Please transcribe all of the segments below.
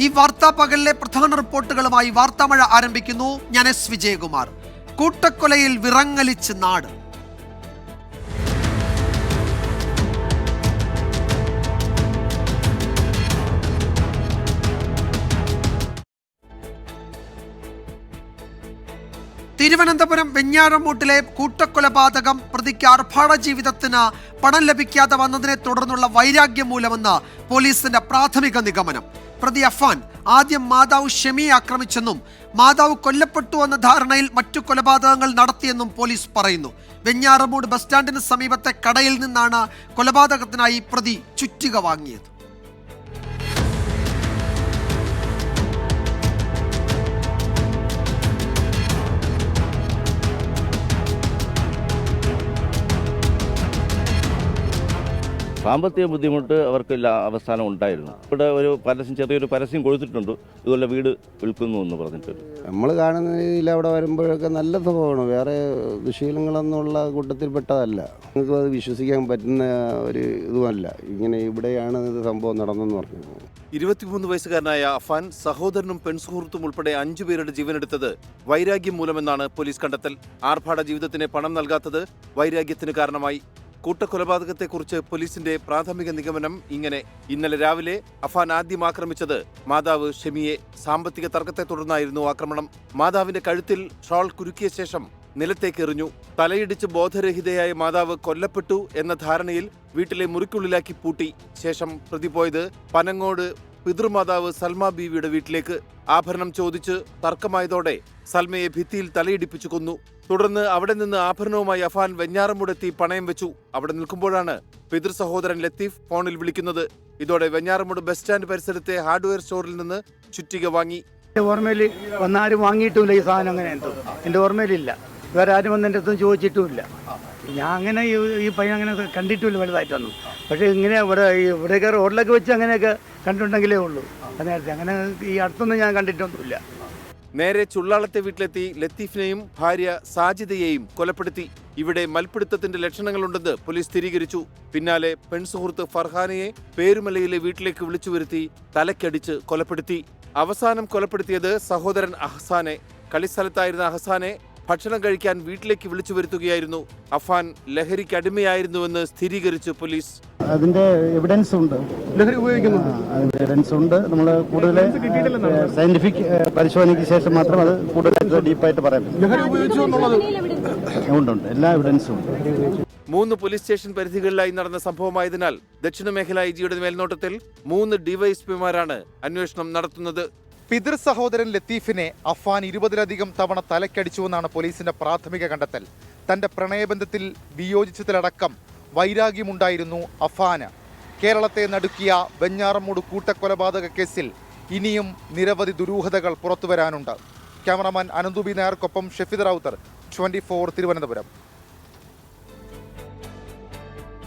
ഈ വാർത്താ പകലിലെ പ്രധാന റിപ്പോർട്ടുകളുമായി വാർത്താമഴ ആരംഭിക്കുന്നു. ഞാൻ എസ് വിജയകുമാർ. കൂട്ടക്കൊലയിൽ വിറങ്ങലിച്ച് നാട്. തിരുവനന്തപുരം വെഞ്ഞാറമൂട്ടിലെ കൂട്ടക്കൊലപാതകം പ്രതിക്ക് ആർഭാട ജീവിതത്തിന് പണം ലഭിക്കാതെ വന്നതിനെ തുടർന്നുള്ള വൈരാഗ്യം മൂലമെന്ന് പോലീസിന്റെ പ്രാഥമിക നിഗമനം. പ്രതി അഫാൻ ആദ്യം മാതാവ് ഷെമിയെ ആക്രമിച്ചെന്നും മാതാവ് കൊല്ലപ്പെട്ടു എന്ന ധാരണയിൽ മറ്റു കൊലപാതകങ്ങൾ നടത്തിയെന്നും പോലീസ് പറയുന്നു. വെഞ്ഞാറമൂട് ബസ് സ്റ്റാൻഡിന് സമീപത്തെ കടയിൽ നിന്നാണ് കൊലപാതകത്തിനായി പ്രതി ചുറ്റിക വാങ്ങിയത്. സാമ്പത്തിക ബുദ്ധിമുട്ട് അവർക്ക് അവസാനം ഉണ്ടായിരുന്നു. ഇവിടെ ഒരു ചെറിയൊരു പരസ്യം കൊടുത്തിട്ടുണ്ട്, ഇതുപോലെ വീട് വിൽക്കുന്നു എന്ന് പറഞ്ഞിട്ട്. നമ്മൾ കാണുന്ന രീതിയിൽ അവിടെ വരുമ്പോഴൊക്കെ നല്ല സ്വഭാവമാണ്, വേറെ ദുശീലങ്ങളൊന്നുള്ള കൂട്ടത്തിൽപ്പെട്ടതല്ല. നിങ്ങൾക്ക് അത് വിശ്വസിക്കാൻ പറ്റുന്ന ഒരു ഇതുമല്ല. ഇങ്ങനെ ഇവിടെയാണ് ഇത് സംഭവം നടന്നെന്ന് പറഞ്ഞു. 23 വയസ്സുകാരനായ അഫാൻ സഹോദരനും പെൺസുഹൃത്തും ഉൾപ്പെടെ 5 പേരുടെ ജീവനെടുത്തത് വൈരാഗ്യം മൂലമെന്നാണ് പോലീസ് കണ്ടെത്തൽ. ആർഭാട ജീവിതത്തിന് പണം നൽകാത്തത് വൈരാഗ്യത്തിന് കാരണമായി. കൂട്ടക്കൊലപാതകത്തെക്കുറിച്ച് പോലീസിന്റെ പ്രാഥമിക നിഗമനം ഇങ്ങനെ. ഇന്നലെ രാവിലെ അഫാൻ ആദ്യം ആക്രമിച്ചത് മാതാവ് ഷെമിയെ. സാമ്പത്തിക തർക്കത്തെ തുടർന്നായിരുന്നു ആക്രമണം. മാതാവിന്റെ കഴുത്തിൽ ഷാൾ കുരുക്കിയ ശേഷം നിലത്തേക്ക് എറിഞ്ഞു. തലയിടിച്ച് ബോധരഹിതയായ മാതാവ് കൊല്ലപ്പെട്ടു എന്ന ധാരണയിൽ വീട്ടിലെ മുറിക്കുള്ളിലാക്കി പൂട്ടി. ശേഷം പ്രതി പോയത് പനങ്ങോട് പിതൃമാതാവ് സൽമ ബീവിയുടെ വീട്ടിലേക്ക്. ആഭരണം ചോദിച്ച് തർക്കമായതോടെ സൽമയെ ഭിത്തിയിൽ തലയിടിപ്പിച്ചു കൊന്നു. തുടർന്ന് അവിടെ നിന്ന് ആഭരണവുമായി അഫാൻ വെഞ്ഞാറമൂടെത്തി പണയം വെച്ചു. അവിടെ നിൽക്കുമ്പോഴാണ് പിതൃ സഹോദരൻ ലത്തീഫ് ഫോണിൽ വിളിക്കുന്നത്. ഇതോടെ വെഞ്ഞാറമൂട് ബസ് സ്റ്റാൻഡ് പരിസരത്തെ ഹാർഡ്വെയർ സ്റ്റോറിൽ നിന്ന് ചുറ്റിക വാങ്ങി. ഓർമ്മയിൽ വന്നാരും വാങ്ങിയിട്ടുമില്ല ഈ സാധനം. അങ്ങനെ എന്തോ എൻ്റെ ഓർമ്മയിലില്ല. വേറെ ആരും വന്ന് എൻ്റെ അടുത്തും ചോദിച്ചിട്ടുമില്ല. ഞാൻ അങ്ങനെ ഈ പയ്യൻ അങ്ങനെ കണ്ടിട്ടുമില്ല വലുതായിട്ടൊന്നും. പക്ഷേ ഇങ്ങനെ ഇവിടെയൊക്കെ റോഡിലൊക്കെ വെച്ച് അങ്ങനെയൊക്കെ കണ്ടിട്ടുണ്ടെങ്കിലേ ഉള്ളൂ. നേരത്തെ അങ്ങനെ ഈ അടുത്തൊന്നും ഞാൻ കണ്ടിട്ടൊന്നുമില്ല. നേരെ ചുള്ളാളത്തെ വീട്ടിലെത്തി ലത്തീഫിനെയും ഭാര്യ സാജിദയെയും കൊലപ്പെടുത്തി. ഇവിടെ മൽപ്പിടുത്തത്തിന്റെ ലക്ഷണങ്ങളുണ്ടെന്ന് പോലീസ് സ്ഥിരീകരിച്ചു. പിന്നാലെ പെൺസുഹൃത്ത് ഫർഹാനയെ പേരുമലയിലെ വീട്ടിലേക്ക് വിളിച്ചു വരുത്തി തലക്കടിച്ച് കൊലപ്പെടുത്തി. അവസാനം കൊലപ്പെടുത്തിയത് സഹോദരൻ അഹ്സാനെ. കളിസ്ഥലത്തായിരുന്ന അഹ്സാനെ ഭക്ഷണം കഴിക്കാൻ വീട്ടിലേക്ക് വിളിച്ചു വരുത്തുകയായിരുന്നു. അഫാൻ ലഹരിക്ക് അടിമയായിരുന്നുവെന്ന് സ്ഥിരീകരിച്ചു പോലീസ്. അതിന്റെ എവിഡൻസ് ഉണ്ട്, ലഹരി ഉപയോഗിക്കുന്നുണ്ട്. അതിന്റെ എവിഡൻസ് ഉണ്ട്. നമ്മൾ കൂടുതൽ സയന്റിഫിക് പരിശോധനയ്ക്ക് ശേഷം മാത്രം അത് കൂടുതലായിട്ട് ഡീപ്പായിട്ട് പറയാം. ഉണ്ട്, എല്ലാ എവിഡൻസും ഉണ്ട്. 3 പോലീസ് സ്റ്റേഷൻ പരിധികളിലായി നടന്ന സംഭവമായതിനാൽ ദക്ഷിണ മേഖല ഐജിയുടെ മേൽനോട്ടത്തിൽ 3 ഡിവൈഎസ്പിമാരാണ് അന്വേഷണം നടത്തുന്നത്. പിതൃ സഹോദരൻ ലത്തീഫിനെ അഫാൻ 20-ലധികം തവണ തലക്കടിച്ചുവെന്നാണ് പോലീസിന്റെ പ്രാഥമിക കണ്ടെത്തൽ. തന്റെ പ്രണയബന്ധത്തിൽ വിയോജിച്ചതിലടക്കം വൈരാഗ്യമുണ്ടായിരുന്നു അഫാന്. കേരളത്തെ നടുക്കിയ വെഞ്ഞാറമൂട് കൂട്ടക്കൊലപാതക കേസിൽ ഇനിയും നിരവധി ദുരൂഹതകൾ പുറത്തുവരാനുണ്ട്. ക്യാമറാമാൻ അനന്തുബി നായർക്കൊപ്പം ഷെഫീദ് റൌത്തർ, 24 തിരുവനന്തപുരം.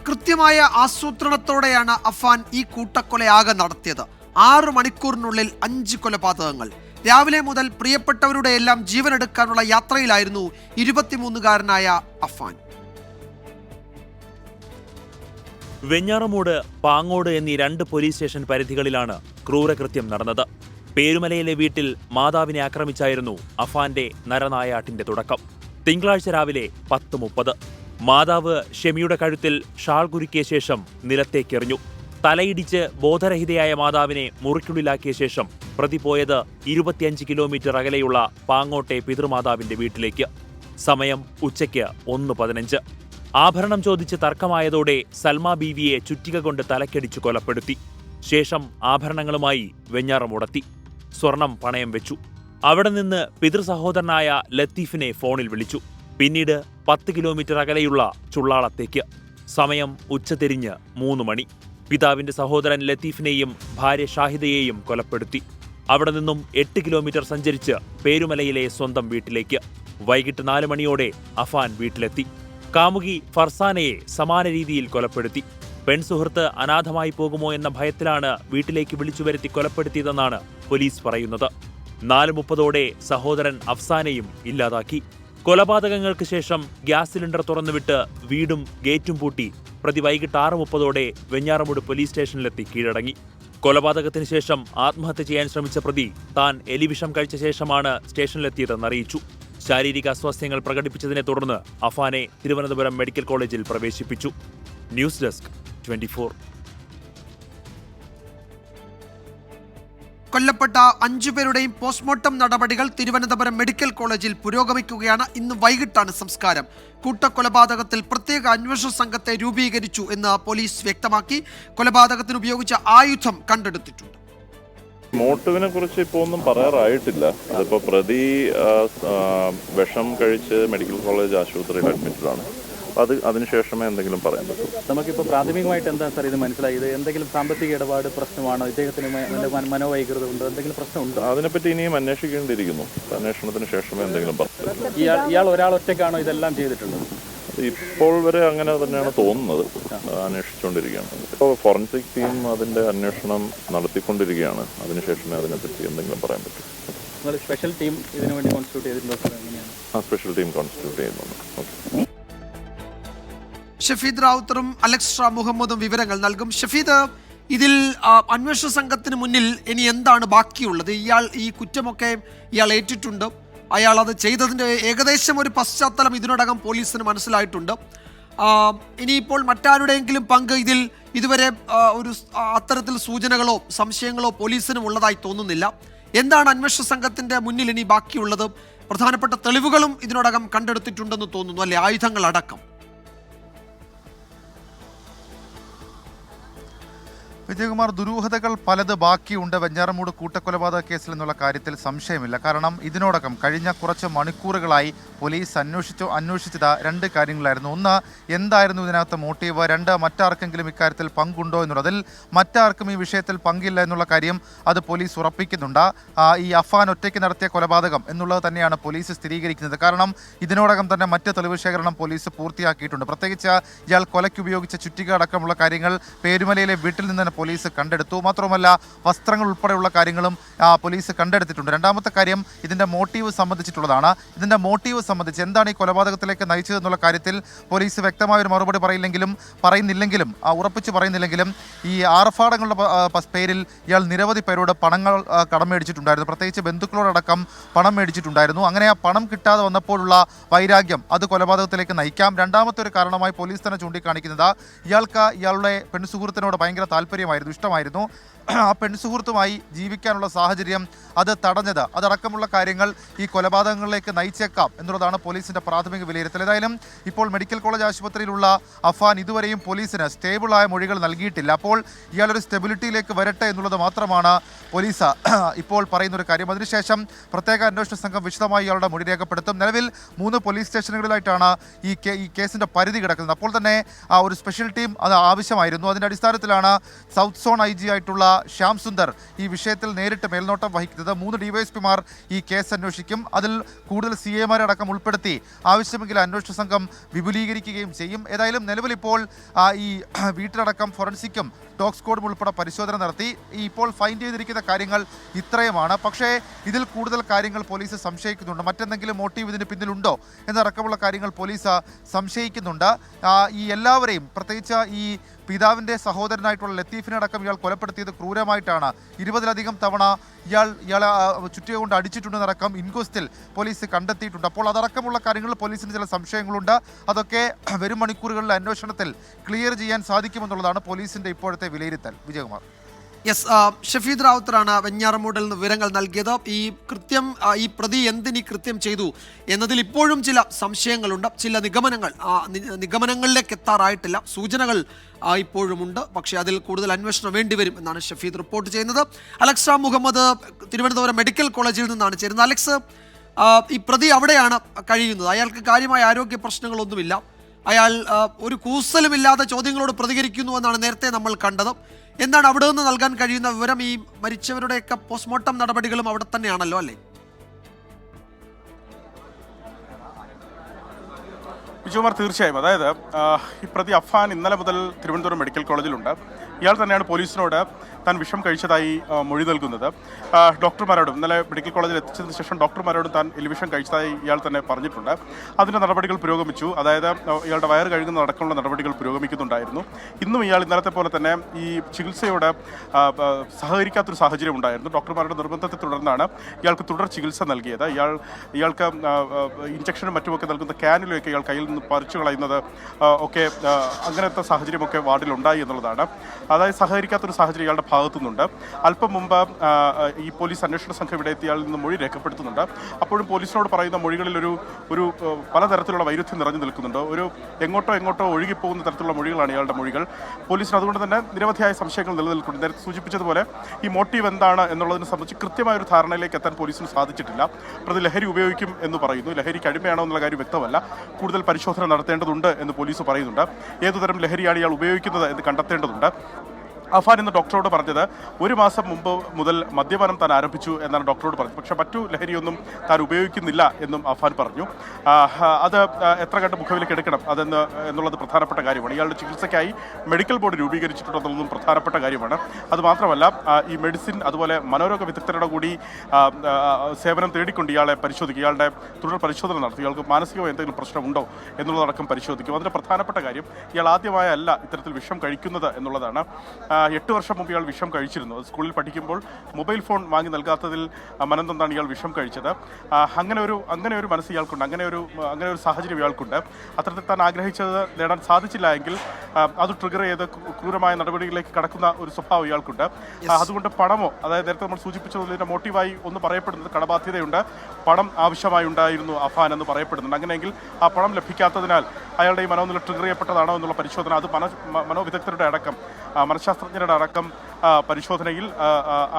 കൃത്യമായ ആസൂത്രണത്തോടെയാണ് അഫാൻ ഈ കൂട്ടക്കൊലയാകെ നടത്തിയത്. 6 മണിക്കൂറിനുള്ളിൽ 5 കൊലപാതകങ്ങൾ. രാവിലെ മുതൽ പ്രിയപ്പെട്ടവരുടെ എല്ലാം ജീവനെടുക്കാനുള്ള യാത്രയിലായിരുന്നു 23-കാരനായ അഫാൻ. വെഞ്ഞാറമൂട്, പാങ്ങോട് എന്നീ 2 പോലീസ് സ്റ്റേഷൻ പരിധികളിലാണ് ക്രൂരകൃത്യം നടന്നത്. പേരുമലയിലെ വീട്ടിൽ മാതാവിനെ ആക്രമിച്ചായിരുന്നു അഫാന്റെ നരനായാട്ടിന്റെ തുടക്കം. തിങ്കളാഴ്ച രാവിലെ 10:30 മാതാവ് ഷെമിയുടെ കഴുത്തിൽ ഷാൾ കുരുക്കിയ ശേഷം നിലത്തേക്കെറിഞ്ഞു. തലയിടിച്ച് ബോധരഹിതയായ മാതാവിനെ മുറിക്കുള്ളിലാക്കിയ ശേഷം പ്രതി പോയത് 25 കിലോമീറ്റർ അകലെയുള്ള പാങ്ങോട്ടെ പിതൃമാതാവിന്റെ വീട്ടിലേക്ക്. സമയം ഉച്ചയ്ക്ക് 1:15. ആഭരണം ചോദിച്ച് തർക്കമായതോടെ സൽമ ബീവിയെ ചുറ്റിക കൊണ്ട് തലക്കടിച്ചു കൊലപ്പെടുത്തി. ശേഷം ആഭരണങ്ങളുമായി വെഞ്ഞാറമൂടെത്തി സ്വർണം പണയം വെച്ചു. അവിടെ നിന്ന് പിതൃ സഹോദരനായ ലത്തീഫിനെ ഫോണിൽ വിളിച്ചു. പിന്നീട് 10 കിലോമീറ്റർ അകലെയുള്ള ചുള്ളാളത്തേക്ക്. സമയം ഉച്ചതിരിഞ്ഞ് 3 മണി. പിതാവിന്റെ സഹോദരൻ ലത്തീഫിനെയും ഭാര്യ ഷാഹിദയെയും കൊലപ്പെടുത്തി. അവിടെ നിന്നും 8 കിലോമീറ്റർ സഞ്ചരിച്ച് പേരുമലയിലെ സ്വന്തം വീട്ടിലേക്ക്. വൈകിട്ട് 4 മണിയോടെ അഫാൻ വീട്ടിലെത്തി. കാമുകി ഫർസാനയെ സമാന രീതിയിൽ കൊലപ്പെടുത്തി. പെൺസുഹൃത്ത് അനാഥമായി പോകുമോ എന്ന ഭയത്തിലാണ് വീട്ടിലേക്ക് വിളിച്ചു വരുത്തി കൊലപ്പെടുത്തിയതെന്നാണ് പോലീസ് പറയുന്നത്. 4:30 സഹോദരൻ അഫ്സാനെയും ഇല്ലാതാക്കി. കൊലപാതകങ്ങൾക്ക് ശേഷം ഗ്യാസ് സിലിണ്ടർ തുറന്നുവിട്ട് വീടും ഗേറ്റും പൂട്ടി പ്രതി വൈകിട്ട് 6:30 വെഞ്ഞാറമൂട് പോലീസ് സ്റ്റേഷനിലെത്തി കീഴടങ്ങി. കൊലപാതകത്തിന് ശേഷം ആത്മഹത്യ ചെയ്യാൻ ശ്രമിച്ച പ്രതി താൻ എലിവിഷം കഴിച്ച ശേഷമാണ് സ്റ്റേഷനിലെത്തിയതെന്ന് അറിയിച്ചു. ശാരീരിക അസ്വാസ്ഥ്യങ്ങൾ പ്രകടിപ്പിച്ചതിനെ തുടർന്ന് അഫാനെ തിരുവനന്തപുരം മെഡിക്കൽ കോളേജിൽ പ്രവേശിപ്പിച്ചു. News desk 24. കൊല്ലപ്പെട്ട 5 പേരുടെയും പോസ്റ്റ്മോർട്ടം നടപടികൾ തിരുവനന്തപുരം മെഡിക്കൽ കോളേജിൽ പുരോഗമിക്കുകയാണ്. ഇന്ന് വൈകിട്ടാണ് സംസ്കാരം. കൂട്ടക്കൊലപാതകത്തിൽ പ്രത്യേക അന്വേഷണ സംഘത്തെ രൂപീകരിച്ചു എന്ന് പോലീസ് വ്യക്തമാക്കി. കൊലപാതകത്തിന് ഉപയോഗിച്ച ആയുധം കണ്ടെടുത്തിട്ടുണ്ട്. മോട്ടീവിനെ കുറിച്ച് ഇപ്പോൾ ഒന്നും പറയാറായിട്ടില്ല. അതിപ്പോൾ പ്രതി വിഷം കഴിച്ച് മെഡിക്കൽ കോളേജ് ആശുപത്രിയിൽ അഡ്മിറ്റഡാണ്. അതിനുശേഷമേ എന്തെങ്കിലും പറയാൻ പറ്റൂ. നമുക്കിപ്പോൾ പ്രാഥമികമായിട്ട് എന്താ സാർ ഇത് മനസ്സിലായത്? എന്തെങ്കിലും സാമ്പത്തിക ഇടപാട് പ്രശ്നമാണോ? ഇദ്ദേഹത്തിന് മനോവൈകൃത ഉണ്ടോ? എന്തെങ്കിലും പ്രശ്നമുണ്ടോ? അതിനെപ്പറ്റി ഇനിയും അന്വേഷിക്കേണ്ടിയിരിക്കുന്നു. അന്വേഷണത്തിന് ശേഷമേ എന്തെങ്കിലും പറഞ്ഞു. ഇയാൾ ഒരാൾ ഒറ്റയ്ക്കാണോ ഇതെല്ലാം ചെയ്തിട്ടുള്ളത്? ഇപ്പോൾ വരെ അങ്ങനെ തന്നെയാണ് തോന്നുന്നത്. അന്വേഷിച്ചുകൊണ്ടിരിക്കുകയാണ്. ഇപ്പോൾ ഫോറൻസിക് ടീം അതിൻ്റെ അന്വേഷണം നടത്തിക്കൊണ്ടിരിക്കുകയാണ്. അതിനുശേഷമേ അതിനെപ്പറ്റി എന്തെങ്കിലും പറയാൻ പറ്റൂ. സ്പെഷ്യൽ ടീം ഇതിനു വേണ്ടി കോൺസ്റ്റിറ്റ്യൂട്ട് ചെയ്തിട്ടുണ്ടോ? എങ്ങനെയാണ്? സ്പെഷ്യൽ ടീം കോൺസ്റ്റിറ്റ്യൂട്ട് ചെയ്യുന്നുണ്ട്. ഓക്കെ. ഷഫീദ് റാവുത്തറും അലക്സ് മുഹമ്മദും വിവരങ്ങൾ നൽകും. ഷഫീദ്, ഇതിൽ അന്വേഷണ സംഘത്തിന് മുന്നിൽ ഇനി എന്താണ് ബാക്കിയുള്ളത്? ഈ കുറ്റമൊക്കെ ഇയാൾ ഏറ്റിട്ടുണ്ട്. അയാൾ അത് ചെയ്തതിൻ്റെ ഏകദേശം ഒരു പശ്ചാത്തലം ഇതിനോടകം പോലീസിന് മനസ്സിലായിട്ടുണ്ട്. ഇനിയിപ്പോൾ മറ്റാരുടെയെങ്കിലും പങ്ക് ഇതിൽ ഇതുവരെ ഒരു അത്തരത്തിൽ സൂചനകളോ സംശയങ്ങളോ പോലീസിനും ഉള്ളതായി തോന്നുന്നില്ല. എന്താണ് അന്വേഷണ സംഘത്തിൻ്റെ മുന്നിൽ ഇനി ബാക്കിയുള്ളത്? പ്രധാനപ്പെട്ട തെളിവുകളും ഇതിനോടകം കണ്ടെടുത്തിട്ടുണ്ടെന്ന് തോന്നുന്നു, അല്ലെ? ആയുധങ്ങളടക്കം. വിജയകുമാർ, ദുരൂഹതകൾ പലത് ബാക്കിയുണ്ട് വെഞ്ഞാറമൂട് കൂട്ടക്കൊലപാതക കേസിൽ എന്നുള്ള കാര്യത്തിൽ സംശയമില്ല. കാരണം ഇതിനോടകം കഴിഞ്ഞ കുറച്ച് മണിക്കൂറുകളായി പോലീസ് അന്വേഷിച്ചത് 2 കാര്യങ്ങളായിരുന്നു. ഒന്ന്, എന്തായിരുന്നു ഇതിനകത്ത് മോട്ടീവ്? 2, മറ്റാർക്കെങ്കിലും ഇക്കാര്യത്തിൽ പങ്കുണ്ടോ എന്നുള്ളതിൽ. മറ്റാർക്കും ഈ വിഷയത്തിൽ പങ്കില്ല എന്നുള്ള കാര്യം അത് പോലീസ് ഉറപ്പിക്കുന്നുണ്ട്. ഈ അഫാൻ ഒറ്റയ്ക്ക് നടത്തിയ കൊലപാതകം എന്നുള്ളത് തന്നെയാണ് പോലീസ് സ്ഥിരീകരിക്കുന്നത്. കാരണം ഇതിനോടകം തന്നെ മറ്റ് തെളിവ് ശേഖരണം പോലീസ് പൂർത്തിയാക്കിയിട്ടുണ്ട്. പ്രത്യേകിച്ച് ഇയാൾ കൊലയ്ക്ക് ഉപയോഗിച്ച ചുറ്റിക അടക്കമുള്ള കാര്യങ്ങൾ പേരുമലയിലെ വീട്ടിൽ നിന്ന് പോലീസ് കണ്ടെടുത്തു. മാത്രമല്ല വസ്ത്രങ്ങൾ ഉൾപ്പെടെയുള്ള കാര്യങ്ങളും പോലീസ് കണ്ടെടുത്തിട്ടുണ്ട്. രണ്ടാമത്തെ കാര്യം ഇതിൻ്റെ മോട്ടീവ് സംബന്ധിച്ചിട്ടുള്ളതാണ്. ഇതിൻ്റെ മോട്ടീവ് സംബന്ധിച്ച് എന്താണ് ഈ കൊലപാതകത്തിലേക്ക് നയിച്ചതെന്നുള്ള കാര്യത്തിൽ പോലീസ് വ്യക്തമായൊരു മറുപടി പറയുന്നില്ലെങ്കിലും ഉറപ്പിച്ച് പറയുന്നില്ലെങ്കിലും ഈ ആർഭാടങ്ങളുടെ പേരിൽ ഇയാൾ നിരവധി പേരോട് പണങ്ങൾ കടം മേടിച്ചിട്ടുണ്ടായിരുന്നു. പ്രത്യേകിച്ച് ബന്ധുക്കളോടക്കം പണം മേടിച്ചിട്ടുണ്ടായിരുന്നു. അങ്ങനെ ആ പണം കിട്ടാതെ വന്നപ്പോഴുള്ള വൈരാഗ്യം അത് കൊലപാതകത്തിലേക്ക് നയിക്കാം. രണ്ടാമത്തെ ഒരു കാരണമായി പോലീസ് തന്നെ ചൂണ്ടിക്കാണിക്കുന്നത് ഇയാൾക്ക് ഇയാളുടെ പെൺസുഹൃത്തിനോട് ഭയങ്കര ഇഷ്ടമായിരുന്നു. ആ പെൺസുഹൃത്തുമായി ജീവിക്കാനുള്ള സാഹചര്യം അത് തടഞ്ഞത്, അതടക്കമുള്ള കാര്യങ്ങൾ ഈ കൊലപാതകങ്ങളിലേക്ക് നയിച്ചേക്കാം എന്നുള്ളതാണ് പോലീസിന്റെ പ്രാഥമിക വിലയിരുത്തൽ. ഏതായാലും ഇപ്പോൾ മെഡിക്കൽ കോളേജ് ആശുപത്രിയിലുള്ള അഫാൻ ഇതുവരെയും പോലീസിന് സ്റ്റേബിളായ മൊഴികൾ നൽകിയിട്ടില്ല. അപ്പോൾ ഇയാളൊരു സ്റ്റെബിലിറ്റിയിലേക്ക് വരട്ടെ എന്നുള്ളത് മാത്രമാണ് പോലീസ് ഇപ്പോൾ പറയുന്നൊരു കാര്യം. അതിനുശേഷം പ്രത്യേക അന്വേഷണ സംഘം വിശദമായി ഇയാളുടെ മൊഴി രേഖപ്പെടുത്തും. നിലവിൽ 3 പോലീസ് സ്റ്റേഷനുകളിലായിട്ടാണ് ഈ കേസിന്റെ പരിധി കിടക്കുന്നത്. അപ്പോൾ തന്നെ ഒരു സ്പെഷ്യൽ ടീം അത് ആവശ്യമായിരുന്നു. അതിൻ്റെ അടിസ്ഥാനത്തിലാണ് സൗത്ത് സോൺ IG ആയിട്ടുള്ള ശ്യാം സുന്ദർ ഈ വിഷയത്തിൽ നേരിട്ട് മേൽനോട്ടം വഹിക്കുന്നത്. 3 DYSPമാർ ഈ കേസ് അന്വേഷിക്കും. അതിൽ കൂടുതൽ CAമാരെ അടക്കം ഉൾപ്പെടുത്തി ആവശ്യമെങ്കിൽ അന്വേഷണ സംഘം വിപുലീകരിക്കുകയും ചെയ്യും. ഏതായാലും നിലവിലിപ്പോൾ ഈ വീട്ടിലടക്കം ഫോറൻസിക്കും ടോക്സ്കോഡും ഉൾപ്പെടെ പരിശോധന നടത്തി. ഇപ്പോൾ ഫൈൻഡ് ചെയ്തിരിക്കുന്ന കാര്യങ്ങൾ ഇത്രയുമാണ്. പക്ഷേ ഇതിൽ കൂടുതൽ കാര്യങ്ങൾ പോലീസ് സംശയിക്കുന്നുണ്ട്. മറ്റെന്തെങ്കിലും മോട്ടീവ് ഇതിന് പിന്നിലുണ്ടോ എന്നടക്കമുള്ള കാര്യങ്ങൾ പോലീസ് സംശയിക്കുന്നുണ്ട്. ഈ എല്ലാവരെയും, പ്രത്യേകിച്ച് ഈ പിതാവിൻ്റെ സഹോദരനായിട്ടുള്ള ലത്തീഫിനെ അടക്കം ഇയാൾ കൊലപ്പെടുത്തിയത് ക്രൂരമായിട്ടാണ്. 20ലധികം തവണ ഇയാളെ ചുറ്റിക കൊണ്ട് അടിച്ചിട്ടുണ്ടെന്നടക്കം ഇൻക്വസ്റ്റിൽ പോലീസ് കണ്ടെത്തിയിട്ടുണ്ട്. അപ്പോൾ അതടക്കമുള്ള കാര്യങ്ങളിൽ പോലീസിന് ചില സംശയങ്ങളുണ്ട്. അതൊക്കെ വരും മണിക്കൂറുകളിലെ അന്വേഷണത്തിൽ ക്ലിയർ ചെയ്യാൻ സാധിക്കുമെന്നുള്ളതാണ് പോലീസിന്റെ ഇപ്പോഴത്തെ വിലയിരുത്തൽ. വിജയകുമാർ. യെസ്, ഷഫീദ് റാവുത്തറാണ് വെഞ്ഞാറമൂടിൽ നിന്ന് വിവരങ്ങൾ നൽകിയത്. ഈ പ്രതി എന്തിനീ കൃത്യം ചെയ്തു എന്നതിൽ ഇപ്പോഴും ചില സംശയങ്ങളുണ്ട്, ചില നിഗമനങ്ങളിലേക്ക് എത്താറായിട്ടില്ല. സൂചനകൾ ഇപ്പോഴുമുണ്ട്. പക്ഷേ അതിൽ കൂടുതൽ അന്വേഷണം വേണ്ടിവരും എന്നാണ് ഷഫീദ് റിപ്പോർട്ട് ചെയ്യുന്നത്. അലക്സ് മുഹമ്മദ് തിരുവനന്തപുരം മെഡിക്കൽ കോളേജിൽ നിന്നാണ് ചേരുന്നത്. അലക്സ്, ഈ പ്രതി അവിടെയാണ് കഴിയുന്നത്. അയാൾക്ക് കാര്യമായ ആരോഗ്യ പ്രശ്നങ്ങളൊന്നുമില്ല. അയാൾ ഒരു കൂസലുമില്ലാതെ ചോദ്യങ്ങളോട് പ്രതികരിക്കുന്നു എന്നാണ് നേരത്തെ നമ്മൾ കണ്ടത്. എന്താണ് അവിടെ നിന്ന് നൽകാൻ കഴിയുന്ന വിവരം? ഈ മരിച്ചവരുടെയൊക്കെ പോസ്റ്റ്മോർട്ടം നടപടികളും അവിടെ തന്നെയാണല്ലോ, അല്ലേ? വിജയകുമാർ, തീർച്ചയായും. അതായത് ഈ പ്രതി അഫാൻ ഇന്നലെ മുതൽ തിരുവനന്തപുരം മെഡിക്കൽ കോളേജിലുണ്ട്. ഇയാൾ തന്നെയാണ് പോലീസിനോട് താൻ വിഷം കഴിച്ചതായി മൊഴി നൽകുന്നത്. ഡോക്ടർമാരോടും ഇന്നലെ മെഡിക്കൽ കോളേജിൽ എത്തിച്ചതിന് ശേഷം ഡോക്ടർമാരോടും താൻ എലിവിഷം കഴിച്ചതായി ഇയാൾ തന്നെ പറഞ്ഞിട്ടുണ്ട്. അതിൻ്റെ നടപടികൾ പുരോഗമിച്ചു. അതായത് ഇയാളുടെ വയറ് കഴുകുന്ന അടക്കമുള്ള നടപടികൾ പുരോഗമിക്കുന്നുണ്ടായിരുന്നു. ഇന്നും ഇയാൾ ഇന്നലത്തെ പോലെ തന്നെ ഈ ചികിത്സയോട് സഹകരിക്കാത്തൊരു സാഹചര്യം ഉണ്ടായിരുന്നു. ഡോക്ടർമാരുടെ നിർബന്ധത്തെ തുടർന്നാണ് ഇയാൾക്ക് തുടർ ചികിത്സ നൽകിയത്. ഇയാൾക്ക് ഇഞ്ചക്ഷനും മറ്റുമൊക്കെ നൽകുന്ന ക്യാനിലൊക്കെ ഇയാൾ കയ്യിൽ നിന്ന് പറിച്ചു കളയുന്നത് ഒക്കെ അങ്ങനത്തെ സാഹചര്യമൊക്കെ വാർഡിലുണ്ടായി എന്നുള്ളതാണ്. അതായത് സഹകരിക്കാത്തൊരു സാഹചര്യം ഇയാളുടെ ഭാഗത്തുനിന്നുണ്ട്. അല്പം മുമ്പ് ഈ പോലീസ് അന്വേഷണ സംഘം ഇവിടെ എത്തി ഇയാളിൽ നിന്ന് മൊഴി രേഖപ്പെടുത്തുന്നുണ്ട്. അപ്പോഴും പോലീസിനോട് പറയുന്ന മൊഴികളിൽ ഒരു പലതരത്തിലുള്ള വൈരുദ്ധ്യം നിറഞ്ഞു നിൽക്കുന്നുണ്ട്. ഒരു എങ്ങോട്ടോ ഒഴുകിപ്പോകുന്ന തരത്തിലുള്ള മൊഴികളാണ് ഇയാളുടെ മൊഴികൾ. പോലീസിന് അതുകൊണ്ട് തന്നെ നിരവധിയായ സംശയങ്ങൾ നിലനിൽക്കുന്നുണ്ട്. നേരത്തെ സൂചിപ്പിച്ചതുപോലെ ഈ മോട്ടീവ് എന്താണ് എന്നുള്ളതിനെ സംബന്ധിച്ച് കൃത്യമായൊരു ധാരണയിലേക്ക് എത്താൻ പോലീസിന് സാധിച്ചിട്ടില്ല. പ്രതി ലഹരി ഉപയോഗിക്കും എന്ന് പറയുന്നു. ലഹരിക്ക് അടിമയാണോ എന്നുള്ള കാര്യം വ്യക്തമല്ല. കൂടുതൽ പരിശോധന നടത്തേണ്ടതുണ്ട് എന്ന് പോലീസ് പറയുന്നുണ്ട്. ഏതുതരം ലഹരിയാണ് ഇയാൾ ഉപയോഗിക്കുന്നത് എന്ന് കണ്ടെത്തേണ്ടതുണ്ട്. അഫാൻ ഇന്ന് ഡോക്ടറോട് പറഞ്ഞത് 1 മാസം മുമ്പ് മുതൽ മദ്യപാനം താൻ ആരംഭിച്ചു എന്നാണ് ഡോക്ടറോട് പറഞ്ഞത്. പക്ഷേ മറ്റു ലഹരിയൊന്നും താൻ ഉപയോഗിക്കുന്നില്ല എന്നും അഫാൻ പറഞ്ഞു. അത് എത്ര കണ്ട് മുഖവിലേക്ക് എടുക്കണം എന്നുള്ളത് പ്രധാനപ്പെട്ട കാര്യമാണ്. ഇയാളുടെ ചികിത്സയ്ക്കായി മെഡിക്കൽ ബോർഡ് രൂപീകരിച്ചിട്ടുണ്ടെന്നുള്ളതും പ്രധാനപ്പെട്ട കാര്യമാണ്. അതുമാത്രമല്ല ഈ മെഡിസിൻ അതുപോലെ മനോരോഗ വിദഗ്ധരുടെ കൂടി സേവനം തേടിക്കൊണ്ട് ഇയാളെ പരിശോധിക്കും. ഇയാളുടെ തുടർ പരിശോധന നടത്തും. ഇയാൾക്ക് മാനസികമായി എന്തെങ്കിലും പ്രശ്നമുണ്ടോ എന്നുള്ളതടക്കം പരിശോധിക്കും. അതിൻ്റെ പ്രധാനപ്പെട്ട കാര്യം ഇയാൾ ആദ്യമായല്ല ഇത്തരത്തിൽ വിഷം കഴിക്കുന്നത് എന്നുള്ളതാണ്. 8 വർഷം മുമ്പ് ഇയാൾ വിഷം കഴിച്ചിരുന്നു. സ്കൂളിൽ പഠിക്കുമ്പോൾ മൊബൈൽ ഫോൺ വാങ്ങി നൽകാത്തതിൽ മനംതൊന്നാണ് ഇയാൾ വിഷം കഴിച്ചത്. അങ്ങനെ ഒരു മനസ്സ് ഇയാൾക്കുണ്ട്. അങ്ങനെ ഒരു സാഹചര്യം ഇയാൾക്കുണ്ട്. അത്തരത്തിൽ താൻ ആഗ്രഹിച്ചത് നേടാൻ സാധിച്ചില്ല എങ്കിൽ അത് ട്രിഗർ ചെയ്ത് ക്രൂരമായ നടപടികളിലേക്ക് കടക്കുന്ന ഒരു സ്വഭാവം ഇയാൾക്കുണ്ട്. അതുകൊണ്ട് പണമോ, അതായത് നേരത്തെ നമ്മൾ സൂചിപ്പിച്ചതുപോലെ ഇതിൻ്റെ മോട്ടീവായി ഒന്ന് പറയപ്പെടുന്നത് കടബാധ്യതയുണ്ട്. പണം ആവശ്യമായി ഉണ്ടായിരുന്നു അഫാൻ എന്ന് പറയപ്പെടുന്നുണ്ട്. അങ്ങനെയെങ്കിൽ ആ പണം ലഭിക്കാത്തതിനാൽ അയാളുടെ ഈ മനോനില ട്രിഗർ ചെയ്യപ്പെട്ടതാണോ എന്നുള്ള പരിശോധന അത് മനോവിദഗ്ധരുടെ അടക്കം മനഃശാസ്ത്രജ്ഞരുടെ അടക്കം പരിശോധനയിൽ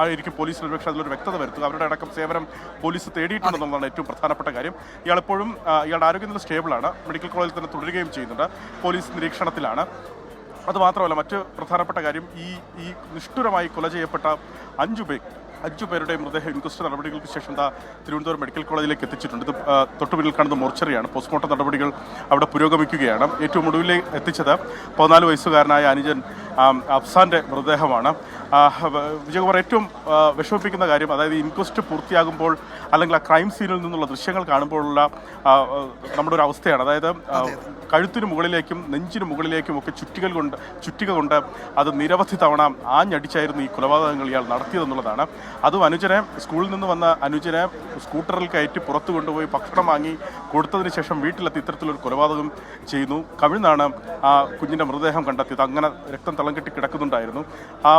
ആയിരിക്കും പോലീസിന് ഒരുപക്ഷെ അതിലൊരു വ്യക്തത വരുത്തുക. അവരുടെ അടക്കം സേവനം പോലീസ് തേടിയിട്ടുണ്ടെന്നുള്ളതാണ് ഏറ്റവും പ്രധാനപ്പെട്ട കാര്യം. ഇയാളെപ്പോഴും ഇയാളുടെ ആരോഗ്യനില സ്റ്റേബിളാണ്. മെഡിക്കൽ കോളേജിൽ തന്നെ തുടരുകയും ചെയ്യുന്നുണ്ട്. പോലീസ് നിരീക്ഷണത്തിലാണ്. അതുമാത്രമല്ല മറ്റ് പ്രധാനപ്പെട്ട കാര്യം ഈ നിഷ്ഠുരമായി കൊല ചെയ്യപ്പെട്ട 5 പേരുടെ മൃതദേഹ ഇൻക്വസ്റ്റ് നടപടികൾക്ക് ശേഷം തിരുവനന്തപുരം മെഡിക്കൽ കോളേജിലേക്ക് എത്തിച്ചിട്ടുണ്ട്. ഇത് തൊട്ടുപിന്നിൽ കാണുന്ന മോർച്ചറിയാണ്. പോസ്റ്റ്മോർട്ടം നടപടികൾ അവിടെ പുരോഗമിക്കുകയാണ്. ഏറ്റവും ഒടുവിൽ എത്തിച്ചത് 14 വയസ്സുകാരനായ അനുജൻ അഫ്സാന്റെ മൃതദേഹമാണ്. വിജയകുമാർ, ഏറ്റവും വിഷമിപ്പിക്കുന്ന കാര്യം, അതായത് ഇൻക്വസ്റ്റ് പൂർത്തിയാകുമ്പോൾ അല്ലെങ്കിൽ ആ ക്രൈം സീനിൽ നിന്നുള്ള ദൃശ്യങ്ങൾ കാണുമ്പോഴുള്ള നമ്മുടെ ഒരു അവസ്ഥയാണ്. അതായത് കഴുത്തിന് മുകളിലേക്കും നെഞ്ചിന് മുകളിലേക്കും ഒക്കെ ചുറ്റിക കൊണ്ട് അത് നിരവധി തവണ ആഞ്ഞടിച്ചായിരുന്നു ഈ കൊലപാതകങ്ങൾ ഇയാൾ നടത്തിയതെന്നുള്ളതാണ്. അതും സ്കൂളിൽ നിന്ന് വന്ന അനുജനെ സ്കൂട്ടറിൽ കയറ്റി പുറത്തു കൊണ്ടുപോയി ഭക്ഷണം വാങ്ങി കൊടുത്തതിന് ശേഷം വീട്ടിലെത്തി ഇത്തരത്തിലൊരു കൊലപാതകം ചെയ്യുന്നു. കവിഴ്ന്നാണ് ആ കുഞ്ഞിൻ്റെ മൃതദേഹം കണ്ടെത്തിയത്. അങ്ങനെ രക്തം തളം കെട്ടി കിടക്കുന്നുണ്ടായിരുന്നു. ആ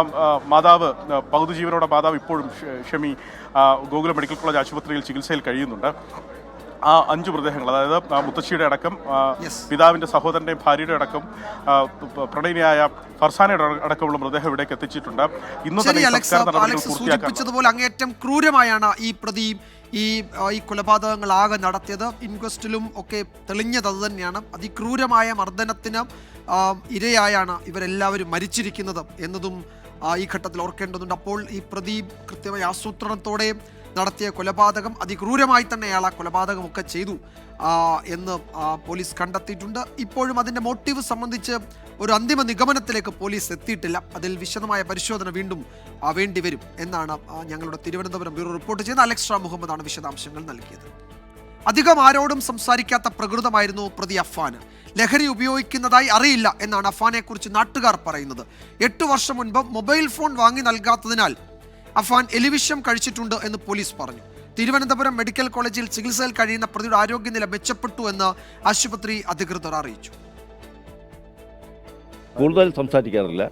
മാതാവ്, പകുതി ജീവനോടെ മാതാവ് ഇപ്പോഴും ഷമി ഗോകുലം മെഡിക്കൽ കോളേജ് ആശുപത്രിയിൽ ചികിത്സയിൽ കഴിയുന്നുണ്ട്. ആ 5 മൃതദേഹങ്ങൾ, അതായത് മുത്തശ്ശിയുടെ അടക്കം, പിതാവിൻ്റെ സഹോദരൻ്റെയും ഭാര്യയുടെ അടക്കം, പ്രണയിനിയായ ഫർസാനയുടെ അടക്കമുള്ള മൃതദേഹം ഇവിടേക്ക് എത്തിച്ചിട്ടുണ്ട്. ഇന്ന് തന്നെ സൂചിപ്പിച്ചതുപോലെ അങ്ങേറ്റം ക്രൂരമായാണ് ഈ പ്രതി ഈ കൊലപാതകങ്ങളാകെ നടത്തിയത്. ഇൻക്വസ്റ്റിലും ഒക്കെ തെളിഞ്ഞത് അത് തന്നെയാണ്. അതിക്രൂരമായ മർദ്ദനത്തിന് ഇരയായാണ് ഇവരെല്ലാവരും മരിച്ചിരിക്കുന്നത് എന്നതും ഈ ഘട്ടത്തിൽ ഓർക്കേണ്ടതുണ്ട്. അപ്പോൾ ഈ പ്രതി കൃത്യമായ ആസൂത്രണത്തോടെ നടത്തിയ കൊലപാതകം, അതിക്രൂരമായി തന്നെ അയാൾ ആ കൊലപാതകമൊക്കെ ചെയ്തു എന്ന് പോലീസ് കണ്ടെത്തിയിട്ടുണ്ട്. ഇപ്പോഴും അതിൻ്റെ മോട്ടീവ് സംബന്ധിച്ച് ഒരു അന്തിമ നിഗമനത്തിലേക്ക് പോലീസ് എത്തിയിട്ടില്ല. അതിൽ വിശദമായ പരിശോധന വീണ്ടും വേണ്ടിവരും എന്നാണ് ഞങ്ങളുടെ തിരുവനന്തപുരം ബ്യൂറോ റിപ്പോർട്ട് ചെയ്യുന്ന അലക്സ് മുഹമ്മദാണ് വിശദാംശങ്ങൾ നൽകിയത്. അധികം ആരോടും സംസാരിക്കാത്ത പ്രകൃതമായിരുന്നു പ്രതി അഫാന്. ലഹരി ഉപയോഗിക്കുന്നതായി അറിയില്ല എന്നാണ് അഫാനെക്കുറിച്ച് നാട്ടുകാർ പറയുന്നത്. 8 വർഷം മുൻപ് മൊബൈൽ ഫോൺ വാങ്ങി നൽകാത്തതിനാൽ അഫാൻ എലിവിഷം കഴിച്ചിട്ടുണ്ട് എന്ന് പോലീസ് പറഞ്ഞു. തിരുവനന്തപുരം മെഡിക്കൽ കോളേജിൽ ചികിത്സയിൽ കഴിയുന്ന പ്രതിയുടെ ആരോഗ്യനില മെച്ചപ്പെട്ടു എന്ന് ആശുപത്രി അധികൃതർ അറിയിച്ചു. കൂടുതൽ സംസാരിക്കാറില്ല,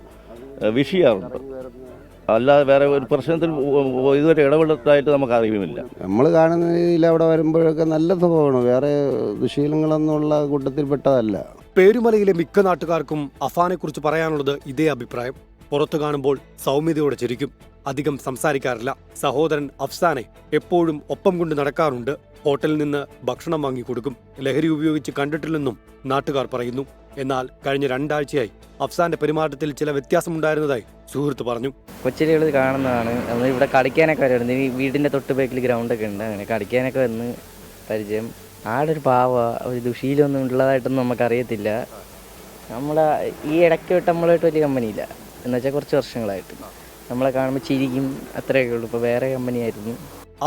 വിഷയാറുണ്ട്. അല്ലാതെ വേറെ ഒരു പ്രശ്നത്തിൽ ഇതുവരെ ഇടപെടുത്തായിട്ട് നമുക്ക് അറിയുമില്ല. നമ്മൾ കാണുന്നതിൽ അവിടെ വരുമ്പോഴൊക്കെ നല്ല സ്വഭാവമാണ്. വേറെ ദുശീലങ്ങളൊന്നുള്ള കൂട്ടത്തിൽപ്പെട്ടതല്ല. പേരുമലയിലെ മിക്ക നാട്ടുകാർക്കും അഫാനെക്കുറിച്ച് പറയാനുള്ളത് ഇതേ അഭിപ്രായം. പുറത്തു കാണുമ്പോൾ സൗമ്യതയോടെ ചിരിക്കും, അധികം സംസാരിക്കാറില്ല. സഹോദരൻ അഫ്സാനെ എപ്പോഴും ഒപ്പം കൊണ്ട് നടക്കാറുണ്ട്. ഹോട്ടലിൽ നിന്ന് ഭക്ഷണം വാങ്ങി കൊടുക്കും. ലഹരി ഉപയോഗിച്ച് കണ്ടിട്ടില്ലെന്നും നാട്ടുകാർ പറയുന്നു. എന്നാൽ കഴിഞ്ഞ 2 ആഴ്ചയായി അഫ്സാന്റെ പെരുമാറ്റത്തിൽ ചില വ്യത്യാസമുണ്ടായിരുന്നതായി സുഹൃത്ത് പറഞ്ഞു. കൊച്ചിലുകൾ കാണുന്നതാണ്. നമ്മൾ ഇവിടെ കളിക്കാനൊക്കെ വരുന്നത്. ഈ വീടിന്റെ തൊട്ട് ബാക്കിൽ ഗ്രൗണ്ടൊക്കെ ഉണ്ട്. അങ്ങനെ കളിക്കാനൊക്കെ വന്ന് പരിചയം. ആളൊരു പാവ, ഒരു ദുശീലമൊന്നും ഉള്ളതായിട്ടൊന്നും നമുക്കറിയത്തില്ല. ഈ ഇടയ്ക്ക് വിട്ട് നമ്മളായിട്ട് വലിയ കമ്പനിയില്ല, എന്നുവെച്ചാൽ കുറച്ച് വർഷങ്ങളായിട്ട്. നമ്മളെ കാണുമ്പോൾ ചിരിക്കും, അത്രയൊക്കെ ഉള്ളൂ. ഇപ്പോൾ വേറെ കമ്പനിയായിരുന്നു.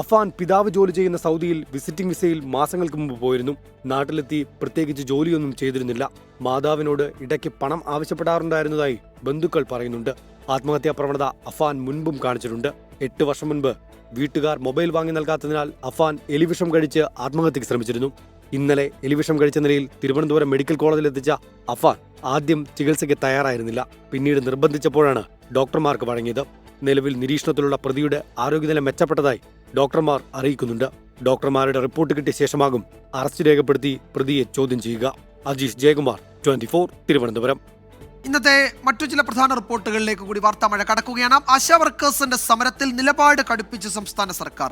അഫാൻ പിതാവ് ജോലി ചെയ്യുന്ന സൗദിയിൽ വിസിറ്റിംഗ് വിസയിൽ മാസങ്ങൾക്ക് മുമ്പ് പോയിരുന്നു. നാട്ടിലെത്തി പ്രത്യേകിച്ച് ജോലിയൊന്നും ചെയ്തിരുന്നില്ല. മാതാവിനോട് ഇടയ്ക്ക് പണം ആവശ്യപ്പെടാറുണ്ടായിരുന്നതായി ബന്ധുക്കൾ പറയുന്നുണ്ട്. ആത്മഹത്യാ പ്രവണത അഫാൻ മുൻപും കാണിച്ചിട്ടുണ്ട്. 8 വർഷം മുൻപ് വീട്ടുകാർ മൊബൈൽ വാങ്ങി നൽകാത്തതിനാൽ അഫാൻ എലിവിഷം കഴിച്ച് ആത്മഹത്യക്ക് ശ്രമിച്ചിരുന്നു. ഇന്നലെ എലിവിഷം കഴിച്ച നിലയിൽ തിരുവനന്തപുരം മെഡിക്കൽ കോളേജിലെത്തിച്ച അഫാൻ ആദ്യം ചികിത്സയ്ക്ക് തയ്യാറായിരുന്നില്ല. പിന്നീട് നിർബന്ധിച്ചപ്പോഴാണ് ഡോക്ടർമാർക്ക് വഴങ്ങിയത്. നിലവിൽ നിരീക്ഷണത്തിലുള്ള പ്രതിയുടെ ആരോഗ്യനില മെച്ചപ്പെട്ടതായി ഡോക്ടർമാർ അറിയിക്കുന്നുണ്ട്. ഡോക്ടർമാരുടെ റിപ്പോർട്ട് കിട്ടിയ ശേഷമാകും അറസ്റ്റ് രേഖപ്പെടുത്തി പ്രതിയെ ചോദ്യം ചെയ്യുക. അജീഷ് ജയകുമാർ, 24 തിരുവനന്തപുരം. ഇന്നത്തെ മറ്റു ചില പ്രധാന റിപ്പോർട്ടുകളിലേക്ക് കൂടി വാർത്താമഴ കടക്കുകയാണ്. ആശാ വർക്കേഴ്സിന്റെ സമരത്തിൽ നിലപാട് കടുപ്പിച്ച് സംസ്ഥാന സർക്കാർ.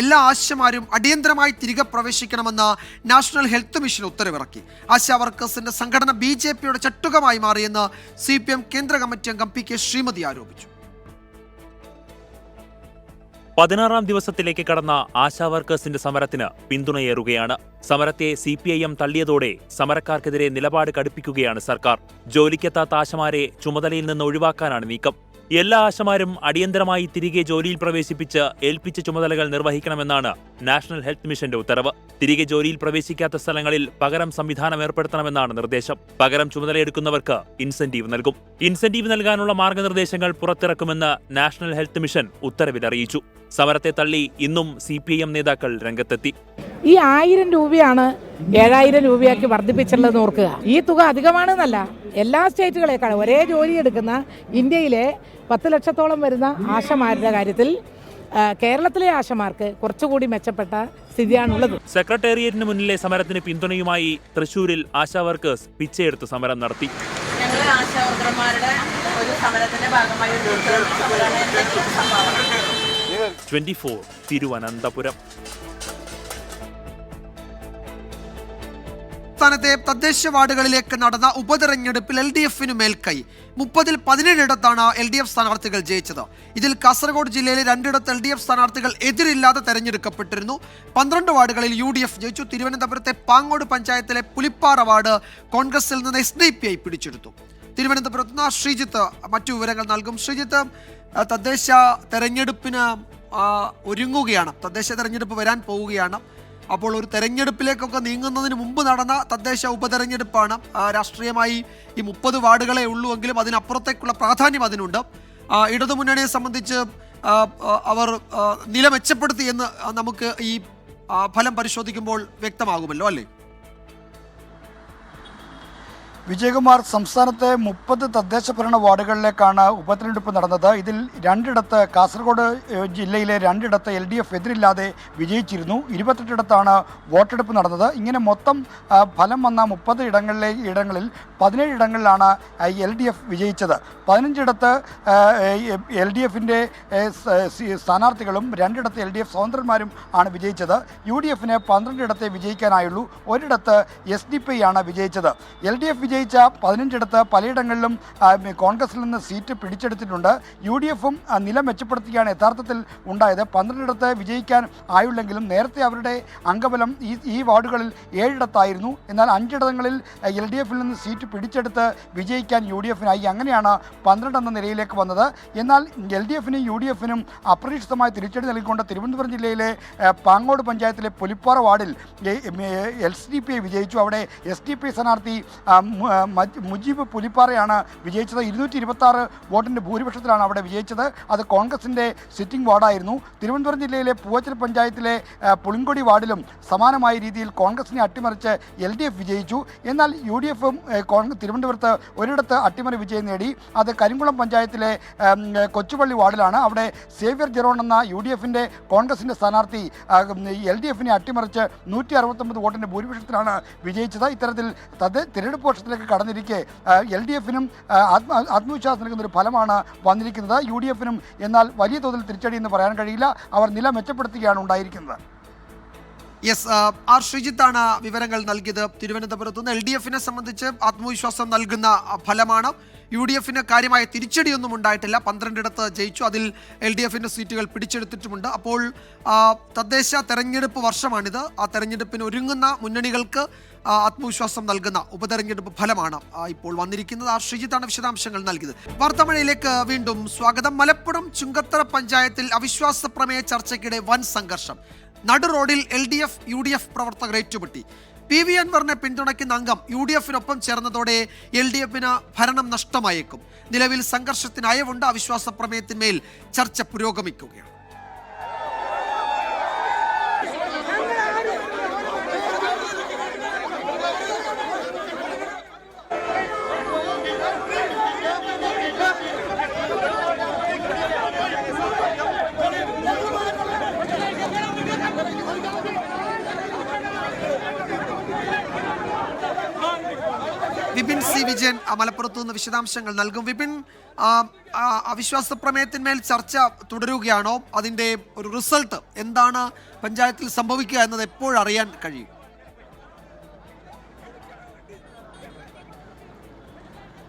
എല്ലാ ആശമാരും അടിയന്തരമായി തിരികെ പ്രവേശിക്കണമെന്ന് നാഷണൽ ഹെൽത്ത് മിഷൻ ഉത്തരവിറക്കി. ആശാ വർക്കേഴ്സിന്റെ സംഘടന BJPയുടെ ചട്ടുകമായി മാറിയെന്ന് CPM കേന്ദ്ര കമ്മിറ്റി അംഗം PK ശ്രീമതി ആരോപിച്ചു. 16ാം ദിവസത്തിലേക്ക് കടന്ന ആശാ വർക്കേഴ്സിന്റെ സമരത്തിന് പിന്തുണയേറുകയാണ്. സമരത്തെ CPIM തള്ളിയതോടെ സമരക്കാർക്കെതിരെ നിലപാട് കടുപ്പിക്കുകയാണ് സർക്കാർ. ജോലിക്കെത്താത്ത ആശമാരെ ചുമതലയിൽ നിന്ന് ഒഴിവാക്കാനാണ് നീക്കം. എല്ലാ ആശമാരും അടിയന്തരമായി തിരികെ ജോലിയിൽ പ്രവേശിപ്പിച്ച് ഏൽപ്പിച്ച ചുമതലകൾ നിർവഹിക്കണമെന്നാണ് നാഷണൽ ഹെൽത്ത് മിഷന്റെ ഉത്തരവ്. തിരികെ ജോലിയിൽ പ്രവേശിക്കാത്ത സ്ഥലങ്ങളിൽ പകരം സംവിധാനം ഏർപ്പെടുത്തണമെന്നാണ് നിർദ്ദേശം. പകരം ചുമതലയെടുക്കുന്നവർക്ക് ഇൻസെന്റീവ് നൽകും. ഇൻസെന്റീവ് നൽകാനുള്ള മാർഗനിർദ്ദേശങ്ങൾ പുറത്തിറക്കുമെന്ന് നാഷണൽ ഹെൽത്ത് മിഷൻ ഉത്തരവിൽ അറിയിച്ചു. സമരത്തെ തള്ളി ഇന്നും CPIM നേതാക്കൾ രംഗത്തെത്തി. ഈ 1000 രൂപയാണ് 7000 രൂപയാക്കി വർദ്ധിപ്പിച്ചുള്ളത് ഓർക്കുക. ഈ തുക അധികമാണെന്നല്ല, എല്ലാ സ്റ്റേറ്റുകളെക്കാളും ഒരേ ജോലി എടുക്കുന്ന ഇന്ത്യയിലെ 10 ലക്ഷത്തോളം വരുന്ന ആശമാരുടെ കാര്യത്തിൽ കേരളത്തിലെ ആശമാർക്ക് കുറച്ചുകൂടി മെച്ചപ്പെട്ട സ്ഥിതിയാണുള്ളത്. സെക്രട്ടേറിയറ്റിന് മുന്നിലെ സമരത്തിന് പിന്തുണയുമായി തൃശൂരിൽ ആശാ വർക്കേഴ്സ് പിച്ചയെടുത്ത് സമരം നടത്തി. ഞങ്ങൾ ആശാവർക്കർമാരുടെ ഒരു സമരത്തിന്റെ ഭാഗമായി 24 തിരുവനന്തപുരം. സംസ്ഥാനത്തെ തദ്ദേശ വാർഡുകളിലേക്ക് നടന്ന ഉപതെരഞ്ഞെടുപ്പിൽ LDFന് മേൽക്കൈ. 30-ൽ 17 LDF സ്ഥാനാർത്ഥികൾ ജയിച്ചത്. ഇതിൽ കാസർഗോഡ് ജില്ലയിലെ 2 LDF സ്ഥാനാർത്ഥികൾ എതിരില്ലാതെ തെരഞ്ഞെടുക്കപ്പെട്ടിരുന്നു. 12 വാർഡുകളിൽ UDF ജയിച്ചു. തിരുവനന്തപുരത്തെ പാങ്ങോട് പഞ്ചായത്തിലെ പുലിപ്പാറ വാർഡ് കോൺഗ്രസിൽ നിന്ന് SDPI പിടിച്ചെടുത്തു. തിരുവനന്തപുരത്ത് നിന്ന് ശ്രീജിത്ത് മറ്റു വിവരങ്ങൾ നൽകും. ശ്രീജിത്ത്, തദ്ദേശ തെരഞ്ഞെടുപ്പിന് ഒരുങ്ങുകയാണ്. തദ്ദേശ തെരഞ്ഞെടുപ്പ് വരാൻ പോവുകയാണ്. അപ്പോൾ ഒരു തെരഞ്ഞെടുപ്പിലേക്കൊക്കെ നീങ്ങുന്നതിന് മുമ്പ് നടന്ന തദ്ദേശ ഉപതെരഞ്ഞെടുപ്പാണ്. രാഷ്ട്രീയമായി ഈ 30 വാർഡുകളെ ഉള്ളൂവെങ്കിലും അതിനപ്പുറത്തേക്കുള്ള പ്രാധാന്യം അതിനുണ്ട്. ഇടതുമുന്നണിയെ സംബന്ധിച്ച് അവർ നില മെച്ചപ്പെടുത്തി എന്ന് നമുക്ക് ഈ ഫലം പരിശോധിക്കുമ്പോൾ വ്യക്തമാകുമല്ലോ, അല്ലേ? വിജയകുമാർ, സംസ്ഥാനത്തെ 30 തദ്ദേശ ഭരണ വാർഡുകളിലേക്കാണ് ഉപതെരഞ്ഞെടുപ്പ് നടന്നത്. ഇതിൽ 2 കാസർഗോഡ് ജില്ലയിലെ 2 LDF എതിരില്ലാതെ വിജയിച്ചിരുന്നു. 28 വോട്ടെടുപ്പ് നടന്നത്. ഇങ്ങനെ മൊത്തം ഫലം വന്ന 30 ഇടങ്ങളിൽ 17 ഇടങ്ങളിലാണ് LDF വിജയിച്ചത്. 15 LDFിൻ്റെ സ്ഥാനാർത്ഥികളും 2 LDF സ്വതന്ത്രന്മാരും ആണ് വിജയിച്ചത്. UDFന് 12 വിജയിക്കാനായുള്ളൂ. 1 SDPI ആണ് വിജയിച്ചത്. LDF വിജയിച്ച 15 പലയിടങ്ങളിലും കോൺഗ്രസിൽ നിന്ന് സീറ്റ് പിടിച്ചെടുത്തിട്ടുണ്ട്. UDFും നില മെച്ചപ്പെടുത്തുകയാണ് യഥാർത്ഥത്തിൽ ഉണ്ടായത്. 12 വിജയിക്കാൻ ആയുള്ളെങ്കിലും നേരത്തെ അവരുടെ അംഗബലം ഈ വാർഡുകളിൽ 7 എന്നാൽ 5 LDFിൽ നിന്ന് സീറ്റ് പിടിച്ചെടുത്ത് വിജയിക്കാൻ UDFനായി. അങ്ങനെയാണ് 12 എന്ന നിലയിലേക്ക് വന്നത്. എന്നാൽ LDFനും UDFനും അപ്രതീക്ഷിതമായി തിരിച്ചടി നൽകിക്കൊണ്ട് തിരുവനന്തപുരം ജില്ലയിലെ പാങ്ങോട് പഞ്ചായത്തിലെ പുലിപ്പാറ വാർഡിൽ SDPI വിജയിച്ചു. അവിടെ SDPI സ്ഥാനാർത്ഥി മുജീബ് പുലിപ്പാറയാണ് വിജയിച്ചത്. 226 വോട്ടിൻ്റെ ഭൂരിപക്ഷത്തിലാണ് അവിടെ വിജയിച്ചത്. അത് കോൺഗ്രസിൻ്റെ സിറ്റിംഗ് വാർഡായിരുന്നു. തിരുവനന്തപുരം ജില്ലയിലെ പൂവച്ചൽ പഞ്ചായത്തിലെ പുളിങ്കൊടി വാർഡിലും സമാനമായ രീതിയിൽ കോൺഗ്രസിനെ അട്ടിമറിച്ച് LDF വിജയിച്ചു. എന്നാൽ UDFും തിരുവനന്തപുരത്ത് 1 അട്ടിമറി വിജയം നേടി. അത് കരിങ്കുളം പഞ്ചായത്തിലെ കൊച്ചുപള്ളി വാർഡിലാണ്. അവിടെ സേവ്യർ ജെറോൺ എന്ന UDFിൻ്റെ കോൺഗ്രസിൻ്റെ സ്ഥാനാർത്ഥി LDFിനെ അട്ടിമറിച്ച് 169 വോട്ടിൻ്റെ ഭൂരിപക്ഷത്തിലാണ് വിജയിച്ചത്. ഇത്തരത്തിൽ തിരഞ്ഞെടുപ്പ് വർഷത്തിലേക്ക് കടന്നിരിക്കെ LDFനും ആത്മവിശ്വാസം നൽകുന്ന ഒരു ഫലമാണ് വന്നിരിക്കുന്നത്. UDFനും എന്നാൽ വലിയ തോതിൽ തിരിച്ചടി എന്ന് പറയാൻ കഴിയില്ല. അവർ നില മെച്ചപ്പെടുത്തുകയാണ് ഉണ്ടായിരിക്കുന്നത്. ശ്രീജിത്താണ് വിവരങ്ങൾ നൽകിയത്. തിരുവനന്തപുരത്ത് നിന്ന് LDFനെ സംബന്ധിച്ച് ആത്മവിശ്വാസം നൽകുന്ന ഫലമാണ്. UDFന് കാര്യമായ തിരിച്ചടിയൊന്നും ഉണ്ടായിട്ടില്ല. 12 ജയിച്ചു. അതിൽ LDFിൻ്റെ സീറ്റുകൾ പിടിച്ചെടുത്തിട്ടുമുണ്ട്. അപ്പോൾ തദ്ദേശ തെരഞ്ഞെടുപ്പ് വർഷമാണിത്. ആ തെരഞ്ഞെടുപ്പിന് ഒരുങ്ങുന്ന മുന്നണികൾക്ക് ആത്മവിശ്വാസം നൽകുന്ന ഉപതെരഞ്ഞെടുപ്പ് ഫലമാണ് ഇപ്പോൾ വന്നിരിക്കുന്നത്. ശ്രീജിത്താണ് വിശദാംശങ്ങൾ നൽകിയത്. വാർത്താമഴയിലേക്ക് വീണ്ടും സ്വാഗതം. മലപ്പുറം ചുങ്കത്തറ പഞ്ചായത്തിൽ അവിശ്വാസ പ്രമേയ ചർച്ചയ്ക്കിടെ വൻ സംഘർഷം. നടു റോഡിൽ LDF UDF പ്രവർത്തകർ ഏറ്റുമുട്ടി. PV അൻവറിനെ പിന്തുണയ്ക്കുന്ന അംഗം UDF-നൊപ്പം ചേർന്നതോടെ LDF-ന് ഭരണം നഷ്ടമായേക്കും. നിലവിൽ സംഘർഷത്തിന് അയവുണ്ട്. അവിശ്വാസ പ്രമേയത്തിന്മേൽ ചർച്ച പുരോഗമിക്കുകയാണ്. വിപിൻ സി വിജയൻ മലപ്പുറത്തു നിന്ന് വിശദാംശങ്ങൾ നൽകും. വിപിൻ, അവിശ്വാസ പ്രമേയത്തിന്മേൽ ചർച്ച തുടരുകയാണോ? അതിന്റെ ഒരു റിസൾട്ട് എന്താണ് പഞ്ചായത്തിൽ സംഭവിക്കുക എന്നത് എപ്പോഴറിയാൻ കഴിയും?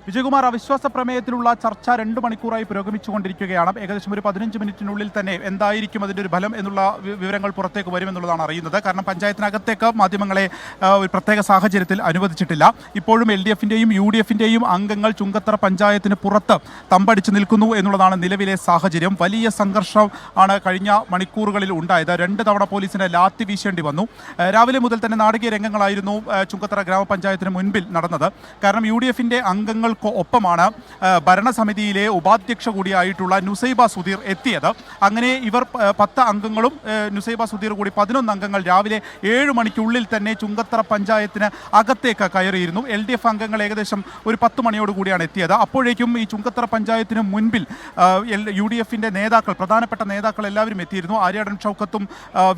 വിജയകുമാർ, അവിശ്വാസ പ്രമേയത്തിലുള്ള ചർച്ച 2 മണിക്കൂറായി പുരോഗമിച്ചുകൊണ്ടിരിക്കുകയാണ്. ഏകദേശം ഒരു 15 മിനിറ്റിനുള്ളിൽ തന്നെ എന്തായിരിക്കും അതിൻ്റെ ഒരു ഫലം എന്നുള്ള വിവരങ്ങൾ പുറത്തേക്ക് വരുമെന്നുള്ളതാണ് അറിയുന്നത്. കാരണം പഞ്ചായത്തിനകത്തേക്ക് മാധ്യമങ്ങളെ ഒരു പ്രത്യേക സാഹചര്യത്തിൽ അനുവദിച്ചിട്ടില്ല. ഇപ്പോഴും LDF-ൻ്റെയും UDF-ൻ്റെയും അംഗങ്ങൾ ചുങ്കത്തറ പഞ്ചായത്തിന് പുറത്ത് തമ്പടിച്ച് നിൽക്കുന്നു എന്നുള്ളതാണ് നിലവിലെ സാഹചര്യം. വലിയ സംഘർഷം ആണ് കഴിഞ്ഞ മണിക്കൂറുകളിൽ ഉണ്ടായത്. 2 തവണ പോലീസിനെ ലാത്തി വീശേണ്ടി വന്നു. രാവിലെ മുതൽ തന്നെ നാടകീയ രംഗങ്ങളായിരുന്നു ചുങ്കത്തറ ഗ്രാമപഞ്ചായത്തിന് മുൻപിൽ നടന്നത്. കാരണം UDF-ൻ്റെ അംഗങ്ങൾ ഒപ്പമാണ് ഭരണസമിതിയിലെ ഉപാധ്യക്ഷ കൂടിയായിട്ടുള്ള നുസൈബ സുധീർ എത്തിയത്. അങ്ങനെ ഇവർ 10 അംഗങ്ങളും നുസൈബ സുധീർ കൂടി 11 അംഗങ്ങൾ രാവിലെ 7 മണിക്കുള്ളിൽ തന്നെ ചുങ്കത്തറ പഞ്ചായത്തിന് അകത്തേക്ക് കയറിയിരുന്നു. LDF അംഗങ്ങൾ ഏകദേശം ഒരു 10 മണിയോടുകൂടിയാണ് എത്തിയത്. അപ്പോഴേക്കും ഈ ചുങ്കത്തറ പഞ്ചായത്തിന് മുൻപിൽ UDF-ൻ്റെ നേതാക്കൾ, പ്രധാനപ്പെട്ട നേതാക്കൾ എല്ലാവരും എത്തിയിരുന്നു. ആര്യാടൻ ഷൗക്കത്തും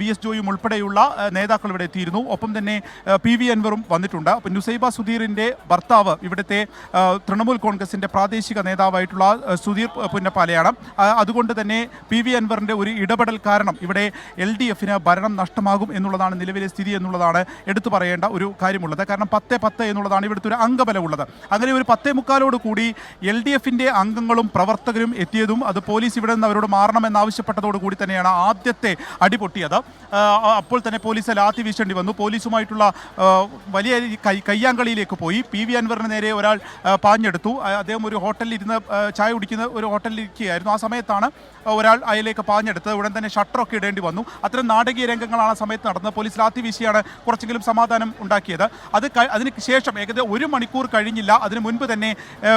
VS ജോയും ഉൾപ്പെടെയുള്ള നേതാക്കൾ ഇവിടെ എത്തിയിരുന്നു. ഒപ്പം തന്നെ PV അൻവറും വന്നിട്ടുണ്ട്. അപ്പം നുസൈബ സുധീറിൻ്റെ ഭർത്താവ് ഇവിടുത്തെ തൃണമൂൽ കോൺഗ്രസിൻ്റെ പ്രാദേശിക നേതാവായിട്ടുള്ള സുധീർ പുന്നപ്പാലയാണ്. അതുകൊണ്ട് തന്നെ PV അൻവറിൻ്റെ ഒരു ഇടപെടൽ കാരണം ഇവിടെ LDF-ന് ഭരണം നഷ്ടമാകും എന്നുള്ളതാണ് നിലവിലെ സ്ഥിതി എന്നുള്ളതാണ് എടുത്തു പറയേണ്ട ഒരു കാര്യമുള്ളത്. കാരണം 10-10 എന്നുള്ളതാണ് ഇവിടുത്തെ ഒരു അംഗബലമുള്ളത്. അങ്ങനെ ഒരു 10:45 കൂടി LDF-ൻ്റെ അംഗങ്ങളും പ്രവർത്തകരും എത്തിയതും അത് പോലീസ് ഇവിടെ നിന്ന് അവരോട് മാറണമെന്നാവശ്യപ്പെട്ടതോടു കൂടി തന്നെയാണ് ആദ്യത്തെ അടിപൊട്ടിയത്. അപ്പോൾ തന്നെ പോലീസ് ലാത്തി വീശേണ്ടി വന്നു. പോലീസുമായിട്ടുള്ള വലിയ കയ്യാങ്കളിയിലേക്ക് പോയി. PV അൻവറിന് നേരെ ഒരാൾ പാഞ്ഞെടുത്തു. അദ്ദേഹം ഒരു ഹോട്ടലിൽ ഇരുന്ന് ചായ കുടിക്കുന്ന ഒരു ഹോട്ടലിൽ ഇരിക്കുകയായിരുന്നു. ആ സമയത്താണ് ഒരാൾ അയലേക്ക് പാഞ്ഞെടുത്തത്. ഉടൻ തന്നെ ഷട്ടറൊക്കെ ഇടേണ്ടി വന്നു. അത്തരം നാടകീയ രംഗങ്ങളാണ് ആ സമയത്ത് നടന്നത്. പോലീസ് ലാത്തി വീശിയാണ് കുറച്ചെങ്കിലും സമാധാനം ഉണ്ടാക്കിയത്. അതിന് ശേഷം ഏകദേശം 1 മണിക്കൂർ കഴിഞ്ഞില്ല. അതിന് മുൻപ് തന്നെ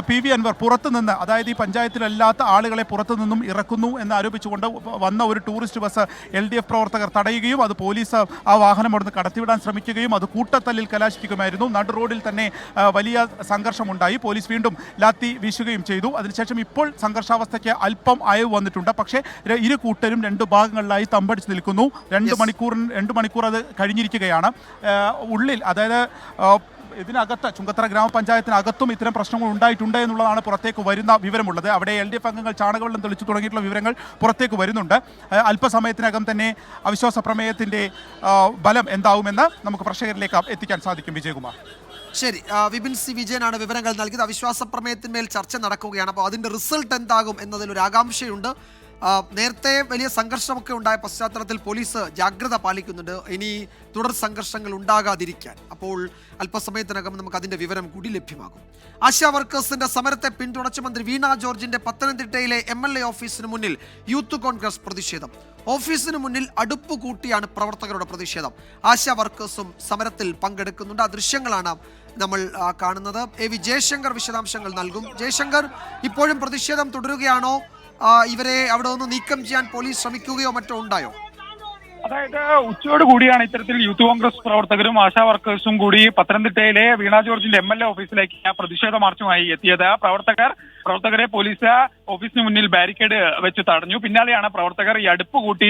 PV അൻവർ പുറത്തുനിന്ന്, അതായത് ഈ പഞ്ചായത്തിലല്ലാത്ത ആളുകളെ പുറത്തുനിന്നും ഇറക്കുന്നു എന്ന് ആരോപിച്ചുകൊണ്ട് വന്ന ഒരു ടൂറിസ്റ്റ് ബസ് LDF പ്രവർത്തകർ തടയുകയും അത് പോലീസ് ആ വാഹനം അവിടുന്ന് കടത്തിവിടാൻ ശ്രമിക്കുകയും അത് കൂട്ടത്തല്ലിൽ കലാശിപ്പിക്കുമായിരുന്നു. നടു റോഡിൽ തന്നെ വലിയ സംഘർഷമുണ്ടായി. പോലീസ് വീണ്ടും ലാത്തി വീശുകയും ചെയ്തു. അതിനുശേഷം ഇപ്പോൾ സംഘർഷാവസ്ഥയ്ക്ക് അല്പം അയവ് വന്നിട്ടുണ്ട്. പക്ഷേ ഇരു കൂട്ടരും 2 ഭാഗങ്ങളിലായി തമ്പടിച്ച് നിൽക്കുന്നു. 2 മണിക്കൂർ അത് കഴിഞ്ഞിരിക്കുകയാണ്. ഉള്ളിൽ, അതായത് ഇതിനകത്ത് ചുങ്കത്തറ ഗ്രാമപഞ്ചായത്തിനകത്തും ഇത്തരം പ്രശ്നങ്ങൾ ഉണ്ടായിട്ടുണ്ട് എന്നുള്ളതാണ് പുറത്തേക്ക് വരുന്ന വിവരമുള്ളത്. അവിടെ LDF അംഗങ്ങൾ ചാണകവെള്ളം തെളിച്ചു തുടങ്ങിയിട്ടുള്ള വിവരങ്ങൾ പുറത്തേക്ക് വരുന്നുണ്ട്. അല്പസമയത്തിനകം തന്നെ അവിശ്വാസ പ്രമേയത്തിൻ്റെ ബലം എന്താവുമെന്ന് നമുക്ക് പ്രേക്ഷകരിലേക്ക് എത്തിക്കാൻ സാധിക്കും. വിജയകുമാർ. ശരി, വിപിൻ സി വിജയനാണ് വിവരങ്ങൾ നൽകിയത്. അവിശ്വാസ പ്രമേയത്തിന്മേൽ ചർച്ച നടക്കുകയാണ്. അപ്പോൾ അതിൻ്റെ റിസൾട്ട് എന്താകും എന്നതിലൊരു ആകാംക്ഷയുണ്ട്. നേരത്തെ വലിയ സംഘർഷമൊക്കെ ഉണ്ടായ പശ്ചാത്തലത്തിൽ പോലീസ് ജാഗ്രത പാലിക്കുന്നുണ്ട്, ഇനി തുടർ സംഘർഷങ്ങൾ ഉണ്ടാകാതിരിക്കാൻ. അപ്പോൾ അല്പസമയത്തിനകം നമുക്ക് അതിൻ്റെ വിവരം കൂടി ലഭ്യമാകും. ആശാ വർക്കേഴ്സിന്റെ സമരത്തെ പിന്തുണച്ച് മന്ത്രി വീണ ജോർജിന്റെ പത്തനംതിട്ടയിലെ MLA ഓഫീസിന് മുന്നിൽ യൂത്ത് കോൺഗ്രസ് പ്രതിഷേധം. ഓഫീസിന് മുന്നിൽ അടുപ്പ് കൂട്ടിയാണ് പ്രവർത്തകരുടെ പ്രതിഷേധം. ആശാ വർക്കേഴ്സും സമരത്തിൽ പങ്കെടുക്കുന്നുണ്ട്. ആ ദൃശ്യങ്ങളാണ് നമ്മൾ കാണുന്നത്. AV ജയശങ്കർ വിശദാംശങ്ങൾ നൽകും. ജയശങ്കർ, ഇപ്പോഴും പ്രതിഷേധം തുടരുകയാണോ? ഇവരെ അവിടെ നിന്ന് നീക്കം ചെയ്യാൻ പോലീസ് ശ്രമിക്കുകയോ മറ്റോ ഉണ്ടായോ? അതായത് ഉച്ചയോട് കൂടിയാണ് ഇത്തരത്തിൽ യൂത്ത് കോൺഗ്രസ് പ്രവർത്തകരും ആശാ വർക്കേഴ്സും കൂടി പത്തനംതിട്ടയിലെ വീണ ജോർജിന്റെ MLA ഓഫീസിലേക്ക് പ്രതിഷേധ മാർച്ചുമായി എത്തിയത്. പ്രവർത്തകരെ പോലീസ് ഓഫീസിന് മുന്നിൽ ബാരിക്കേഡ് വെച്ച് തടഞ്ഞു. പിന്നാലെയാണ് പ്രവർത്തകർ ഈ അടുപ്പ് കൂട്ടി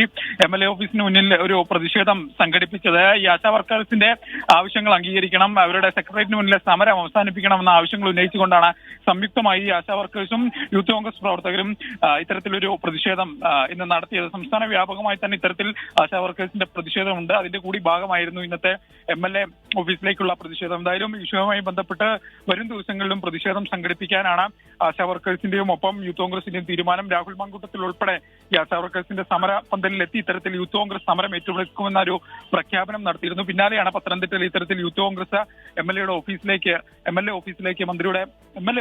MLA ഓഫീസിന് മുന്നിൽ ഒരു പ്രതിഷേധം സംഘടിപ്പിച്ചത്. ഈ ആശാ വർക്കേഴ്സിന്റെ ആവശ്യങ്ങൾ അംഗീകരിക്കണം, അവരുടെ സെക്രട്ടേറിയറ്റിന് മുന്നിലെ സമരം അവസാനിപ്പിക്കണമെന്ന ആവശ്യങ്ങൾ ഉന്നയിച്ചുകൊണ്ടാണ് സംയുക്തമായി ആശാ വർക്കേഴ്സും യൂത്ത് കോൺഗ്രസ് പ്രവർത്തകരും ഇത്തരത്തിലൊരു പ്രതിഷേധം ഇന്ന് നടത്തിയത്. സംസ്ഥാന വ്യാപകമായി തന്നെ ഇത്തരത്തിൽ ആശാ വർക്കേഴ്സിന്റെ പ്രതിഷേധമുണ്ട്. അതിന്റെ കൂടി ഭാഗമായിരുന്നു ഇന്നത്തെ MLA ഓഫീസിലേക്കുള്ള പ്രതിഷേധം. എന്തായാലും ഈ വിഷയവുമായി ബന്ധപ്പെട്ട് വരും ദിവസങ്ങളിലും പ്രതിഷേധം സംഘടിപ്പിക്കാനാണ് ആശാ വർക്കേഴ്സിന്റെയും ഒപ്പം യൂത്ത് കോൺഗ്രസിന്റെയും തീരുമാനം. രാഹുൽ മാങ്കൂട്ടത്തിൽ ഉൾപ്പെടെ ഈ ആശാ വർക്കേഴ്സിന്റെ സമര പന്തലിൽ എത്തി ഇത്തരത്തിൽ യൂത്ത് കോൺഗ്രസ് സമരം ഏറ്റുപിടിക്കുമെന്ന ഒരു പ്രഖ്യാപനം നടത്തിയിരുന്നു. പിന്നാലെയാണ് പത്തനംതിട്ടയിൽ ഇത്തരത്തിൽ യൂത്ത് കോൺഗ്രസ് MLA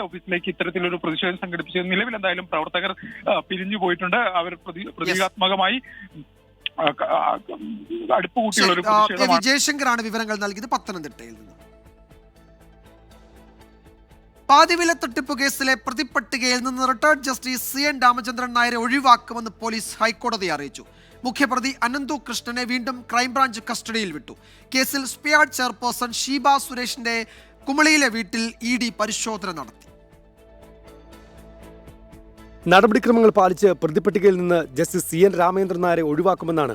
ഓഫീസിലേക്ക് ഇത്തരത്തിലൊരു പ്രതിഷേധം സംഘടിപ്പിച്ചത്. നിലവിൽ എന്തായാലും പ്രവർത്തകർ പിരിഞ്ഞു പോയിട്ടുണ്ട്. അവർ പ്രതീകാത്മകമായി അടുപ്പ് കൂട്ടിയുള്ള ഒരു പ്രതിഷേധമാണ്. ജയശങ്കറാണ് വിവരങ്ങൾ നൽകിയത് പത്തനംതിട്ടയിൽ നിന്ന്. പാതിവില തട്ടിപ്പ് കേസിലെ പ്രതിപ്പട്ടികയിൽ നിന്ന് റിട്ടയർഡ് ജസ്റ്റിസ് CN രാമചന്ദ്രൻ നായരെ ഒഴിവാക്കുമെന്ന് പോലീസ് ഹൈക്കോടതിയെ അറിയിച്ചു. മുഖ്യപ്രതി അനന്തു കൃഷ്ണനെ വീണ്ടും ക്രൈംബ്രാഞ്ച് കസ്റ്റഡിയിൽ വിട്ടു. കേസിൽ സ്പിയാഡ് ചെയർപേഴ്സൺ ഷീബ സുരേഷിന്റെ കുമളിയിലെ വീട്ടിൽ ED പരിശോധന നടത്തി. നടപടിക്രമങ്ങൾ പാലിച്ച് പ്രതിപട്ടികയിൽ നിന്ന് ജസ്റ്റിസ് CN രാമചന്ദ്രൻ നായരെ ഒഴിവാക്കുമെന്നാണ്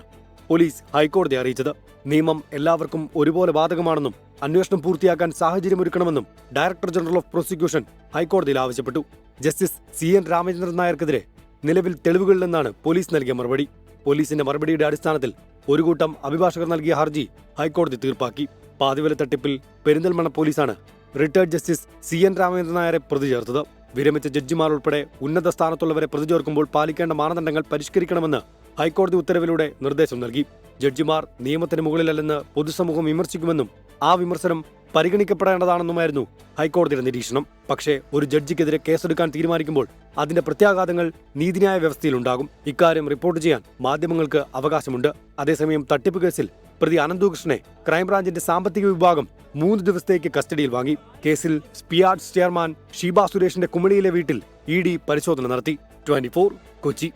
പോലീസ് ഹൈക്കോടതി അറിയിച്ചത്. നിയമം എല്ലാവർക്കും ഒരുപോലെ ബാധകമാണെന്നും അന്വേഷണം പൂർത്തിയാക്കാൻ സാഹചര്യമൊരുക്കണമെന്നും ഡയറക്ടർ ജനറൽ ഓഫ് പ്രോസിക്യൂഷൻ ഹൈക്കോടതിയിൽ ആവശ്യപ്പെട്ടു. ജസ്റ്റിസ് CN രാമചന്ദ്രൻ നായർക്കെതിരെ നിലവിൽ തെളിവുകളിലെന്നാണ് പോലീസ് നൽകിയ മറുപടി. പോലീസിന്റെ മറുപടിയുടെ അടിസ്ഥാനത്തിൽ ഒരു കൂട്ടം അഭിഭാഷകർ നൽകിയ ഹർജി ഹൈക്കോടതി തീർപ്പാക്കി. പാതിവില തട്ടിപ്പിൽ പെരിന്തൽമണ്ണ പോലീസാണ് റിട്ടയർഡ് ജസ്റ്റിസ് CN രാമചന്ദ്രൻ നായരെ പ്രതി ചേർത്തത്. വിരമിച്ച ജഡ്ജിമാർ ഉൾപ്പെടെ ഉന്നത സ്ഥാനത്തുള്ളവരെ പ്രതി ചേർക്കുമ്പോൾ പാലിക്കേണ്ട മാനദണ്ഡങ്ങൾ പരിഷ്കരിക്കണമെന്ന് ഹൈക്കോടതി ഉത്തരവിലൂടെ നിർദ്ദേശം നൽകി. ജഡ്ജിമാർ നിയമത്തിന് മുകളിലല്ലെന്ന് പൊതുസമൂഹം വിമർശിക്കുമെന്നും ആ വിമർശനം പരിഗണിക്കപ്പെടേണ്ടതാണെന്നുമായിരുന്നു ഹൈക്കോടതിയുടെ നിരീക്ഷണം. പക്ഷേ ഒരു ജഡ്ജിക്കെതിരെ കേസെടുക്കാൻ തീരുമാനിക്കുമ്പോൾ അതിന്റെ പ്രത്യാഘാതങ്ങൾ നീതിന്യായ വ്യവസ്ഥയിലുണ്ടാകും. ഇക്കാര്യം റിപ്പോർട്ട് ചെയ്യാൻ മാധ്യമങ്ങൾക്ക് അവകാശമുണ്ട്. അതേസമയം തട്ടിപ്പ് കേസിൽ പ്രതി അനന്തകൃഷ്ണനെ ക്രൈംബ്രാഞ്ചിന്റെ സാമ്പത്തിക വിഭാഗം 3 ദിവസത്തേക്ക് കസ്റ്റഡിയിൽ വാങ്ങി. കേസിൽ സ്പിയാഡ് ചെയർമാൻ ഷീബ സുരേഷിന്റെ കുമളിയിലെ വീട്ടിൽ ED പരിശോധന നടത്തി. 24 കൊച്ചി.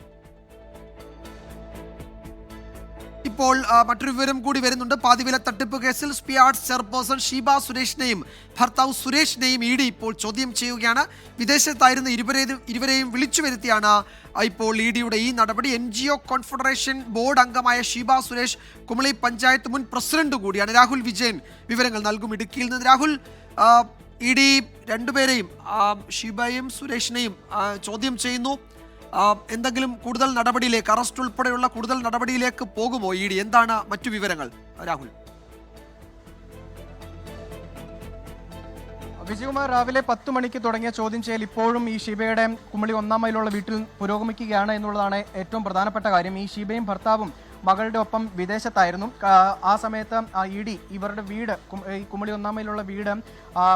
ഇപ്പോൾ മറ്റൊരു വിവരം കൂടി വരുന്നുണ്ട്. പാതിവില തട്ടിപ്പ് കേസിൽ സ്പിയാഡ് ചെയർപേഴ്സൺ ഷീബ സുരേഷിനെയും ഭർത്താവ് സുരേഷിനെയും ED ഇപ്പോൾ ചോദ്യം ചെയ്യുകയാണ്. വിദേശത്തായിരുന്ന ഇരുവരെയും വിളിച്ചു വരുത്തിയാണ് ഇപ്പോൾ EDയുടെ ഈ നടപടി. NGO കോൺഫെഡറേഷൻ ബോർഡ് അംഗമായ ഷീബ സുരേഷ് കുമളി പഞ്ചായത്ത് മുൻ പ്രസിഡന്റ് കൂടിയാണ്. രാഹുൽ വിജയൻ വിവരങ്ങൾ നൽകും ഇടുക്കിയിൽ നിന്ന്. രാഹുൽ, ED രണ്ടുപേരെയും ഷീബയും സുരേഷിനെയും ചോദ്യം ചെയ്യുന്നു. എന്തെങ്കിലും കൂടുതൽ നടപടിയിലേക്ക്, അറസ്റ്റ് ഉൾപ്പെടെയുള്ള കൂടുതൽ നടപടിയിലേക്ക് പോകുമോ ED? എന്താണ് മറ്റു വിവരങ്ങൾ രാഹുൽ? വിജയകുമാർ, രാവിലെ 10 മണിക്ക് തുടങ്ങിയ ചോദ്യം ചെയ്യൽ ഇപ്പോഴും ഈ ഷീബയുടെ കുമളി 1-ാം മൈലുള്ള വീട്ടിൽ പുരോഗമിക്കുകയാണ് എന്നുള്ളതാണ് ഏറ്റവും പ്രധാനപ്പെട്ട കാര്യം. ഈ ഷീബയും ഭർത്താവും മകളുടെ ഒപ്പം വിദേശത്തായിരുന്നു. ആ സമയത്ത് ED ഇവരുടെ വീട്, ഈ കുമളി 1-ാം മൈലുള്ള വീട്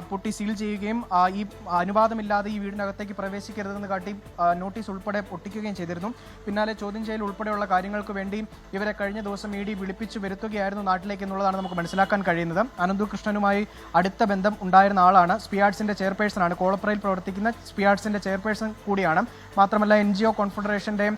പൊട്ടി സീൽ ചെയ്യുകയും ഈ അനുവാദമില്ലാതെ ഈ വീടിനകത്തേക്ക് പ്രവേശിക്കരുതെന്ന് കാട്ടി നോട്ടീസ് ഉൾപ്പെടെ ഒട്ടിക്കുകയും ചെയ്തിരുന്നു. പിന്നാലെ ചോദ്യം ചെയ്യൽ ഉൾപ്പെടെയുള്ള കാര്യങ്ങൾക്ക് വേണ്ടി ഇവരെ കഴിഞ്ഞ ദിവസം ED വിളിപ്പിച്ചു വരുത്തുകയായിരുന്നു നാട്ടിലേക്ക് എന്നുള്ളതാണ് നമുക്ക് മനസ്സിലാക്കാൻ കഴിയുന്നത്. അനന്തു കൃഷ്ണനുമായി അടുത്ത ബന്ധം ഉണ്ടായിരുന്ന ആളാണ്. സ്പിയാഡ്സിന്റെ ചെയർപേഴ്സൺ ആണ്. കോളപ്രയിൽ പ്രവർത്തിക്കുന്ന സ്പിയാഡ്സിന്റെ ചെയർപേഴ്സൺ കൂടിയാണ്. മാത്രമല്ല NGO കോൺഫെഡറേഷന്റെ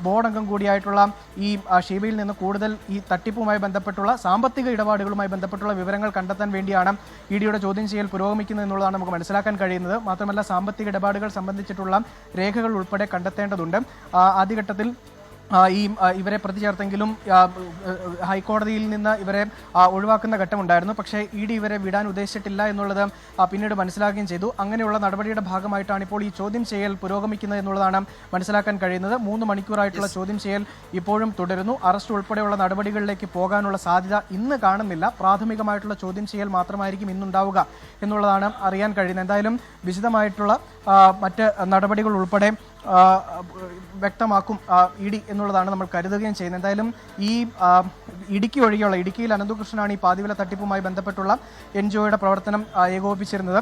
ബോർഡ് അംഗം കൂടിയായിട്ടുള്ള ഈ ഷീബയിൽ നിന്ന് കൂടുതൽ ഈ തട്ടിപ്പുമായി ബന്ധപ്പെട്ടുള്ള സാമ്പത്തിക ഇടപാടുകളുമായി ബന്ധപ്പെട്ടുള്ള വിവരങ്ങൾ കണ്ടെത്താൻ വേണ്ടിയാണ് EDയുടെ ചോദ്യം ചെയ്യൽ പുരോഗമിക്കുന്നത് എന്നുള്ളതാണ് നമുക്ക് മനസ്സിലാക്കാൻ കഴിയുന്നത്. മാത്രമല്ല സാമ്പത്തിക ഇടപാടുകൾ സംബന്ധിച്ചിട്ടുള്ള രേഖകൾ ഉൾപ്പെടെ കണ്ടെത്തേണ്ടതുണ്ട്. ആദ്യഘട്ടത്തിൽ ഇവരെ പ്രതി ചേർത്തെങ്കിലും ഹൈക്കോടതിയിൽ നിന്ന് ഇവരെ ഒഴിവാക്കുന്ന ഘട്ടമുണ്ടായിരുന്നു. പക്ഷേ ED ഇവരെ വിടാൻ ഉദ്ദേശിച്ചിട്ടില്ല എന്നുള്ളത് പിന്നീട് മനസ്സിലാക്കുകയും ചെയ്തു. അങ്ങനെയുള്ള നടപടിയുടെ ഭാഗമായിട്ടാണ് ഇപ്പോൾ ഈ ചോദ്യം ചെയ്യൽ പുരോഗമിക്കുന്നത് എന്നുള്ളതാണ് മനസ്സിലാക്കാൻ കഴിയുന്നത്. 3 മണിക്കൂറായിട്ടുള്ള ചോദ്യം ചെയ്യൽ ഇപ്പോഴും തുടരുന്നു. അറസ്റ്റ് ഉൾപ്പെടെയുള്ള നടപടികളിലേക്ക് പോകാനുള്ള സാധ്യത ഇന്ന് കാണുന്നില്ല. പ്രാഥമികമായിട്ടുള്ള ചോദ്യം ചെയ്യൽ മാത്രമായിരിക്കും ഇന്നുണ്ടാവുക എന്നുള്ളതാണ് അറിയാൻ കഴിയുന്നത്. എന്തായാലും വിശദമായിട്ടുള്ള മറ്റ് നടപടികൾ ഉൾപ്പെടെ വ്യക്തമാക്കും ED എന്നുള്ളതാണ് നമ്മൾ കരുതുകയും ചെയ്യുന്നത്. എന്തായാലും ഈ ഇടുക്കിയിൽ അനന്തകൃഷ്ണനാണ് ഈ പാതിവില തട്ടിപ്പുമായി ബന്ധപ്പെട്ടുള്ള NGOയുടെ പ്രവർത്തനം ഏകോപിപ്പിച്ചിരുന്നത്.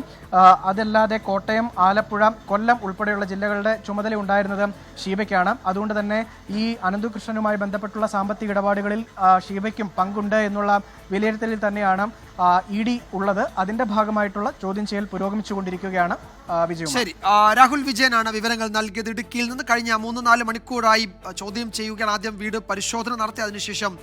അതല്ലാതെ കോട്ടയം, ആലപ്പുഴ, കൊല്ലം ഉൾപ്പെടെയുള്ള ജില്ലകളുടെ ചുമതല ഉണ്ടായിരുന്നത് ഷീബയ്ക്കാണ്. അതുകൊണ്ട് തന്നെ ഈ അനന്തകൃഷ്ണനുമായി ബന്ധപ്പെട്ടുള്ള സാമ്പത്തിക ഇടപാടുകളിൽ ഷീബയ്ക്കും പങ്കുണ്ട് എന്നുള്ള വിലയിരുത്തലിൽ തന്നെയാണ് ED ഉള്ളത്. അതിന്റെ ഭാഗമായിട്ടുള്ള ചോദ്യം ചെയ്യൽ പുരോഗമിച്ചുകൊണ്ടിരിക്കുകയാണ്. ശരി, രാഹുൽ വിജയനാണ് വിവരങ്ങൾ നൽകിയത് ഇടുക്കിയിൽ നിന്ന്. കഴിഞ്ഞ 3-4 മണിക്കൂറായി ചോദ്യം ചെയ്യുകയാണ്. ആദ്യം വീട് പരിശോധന നടത്തി, അതിനുശേഷം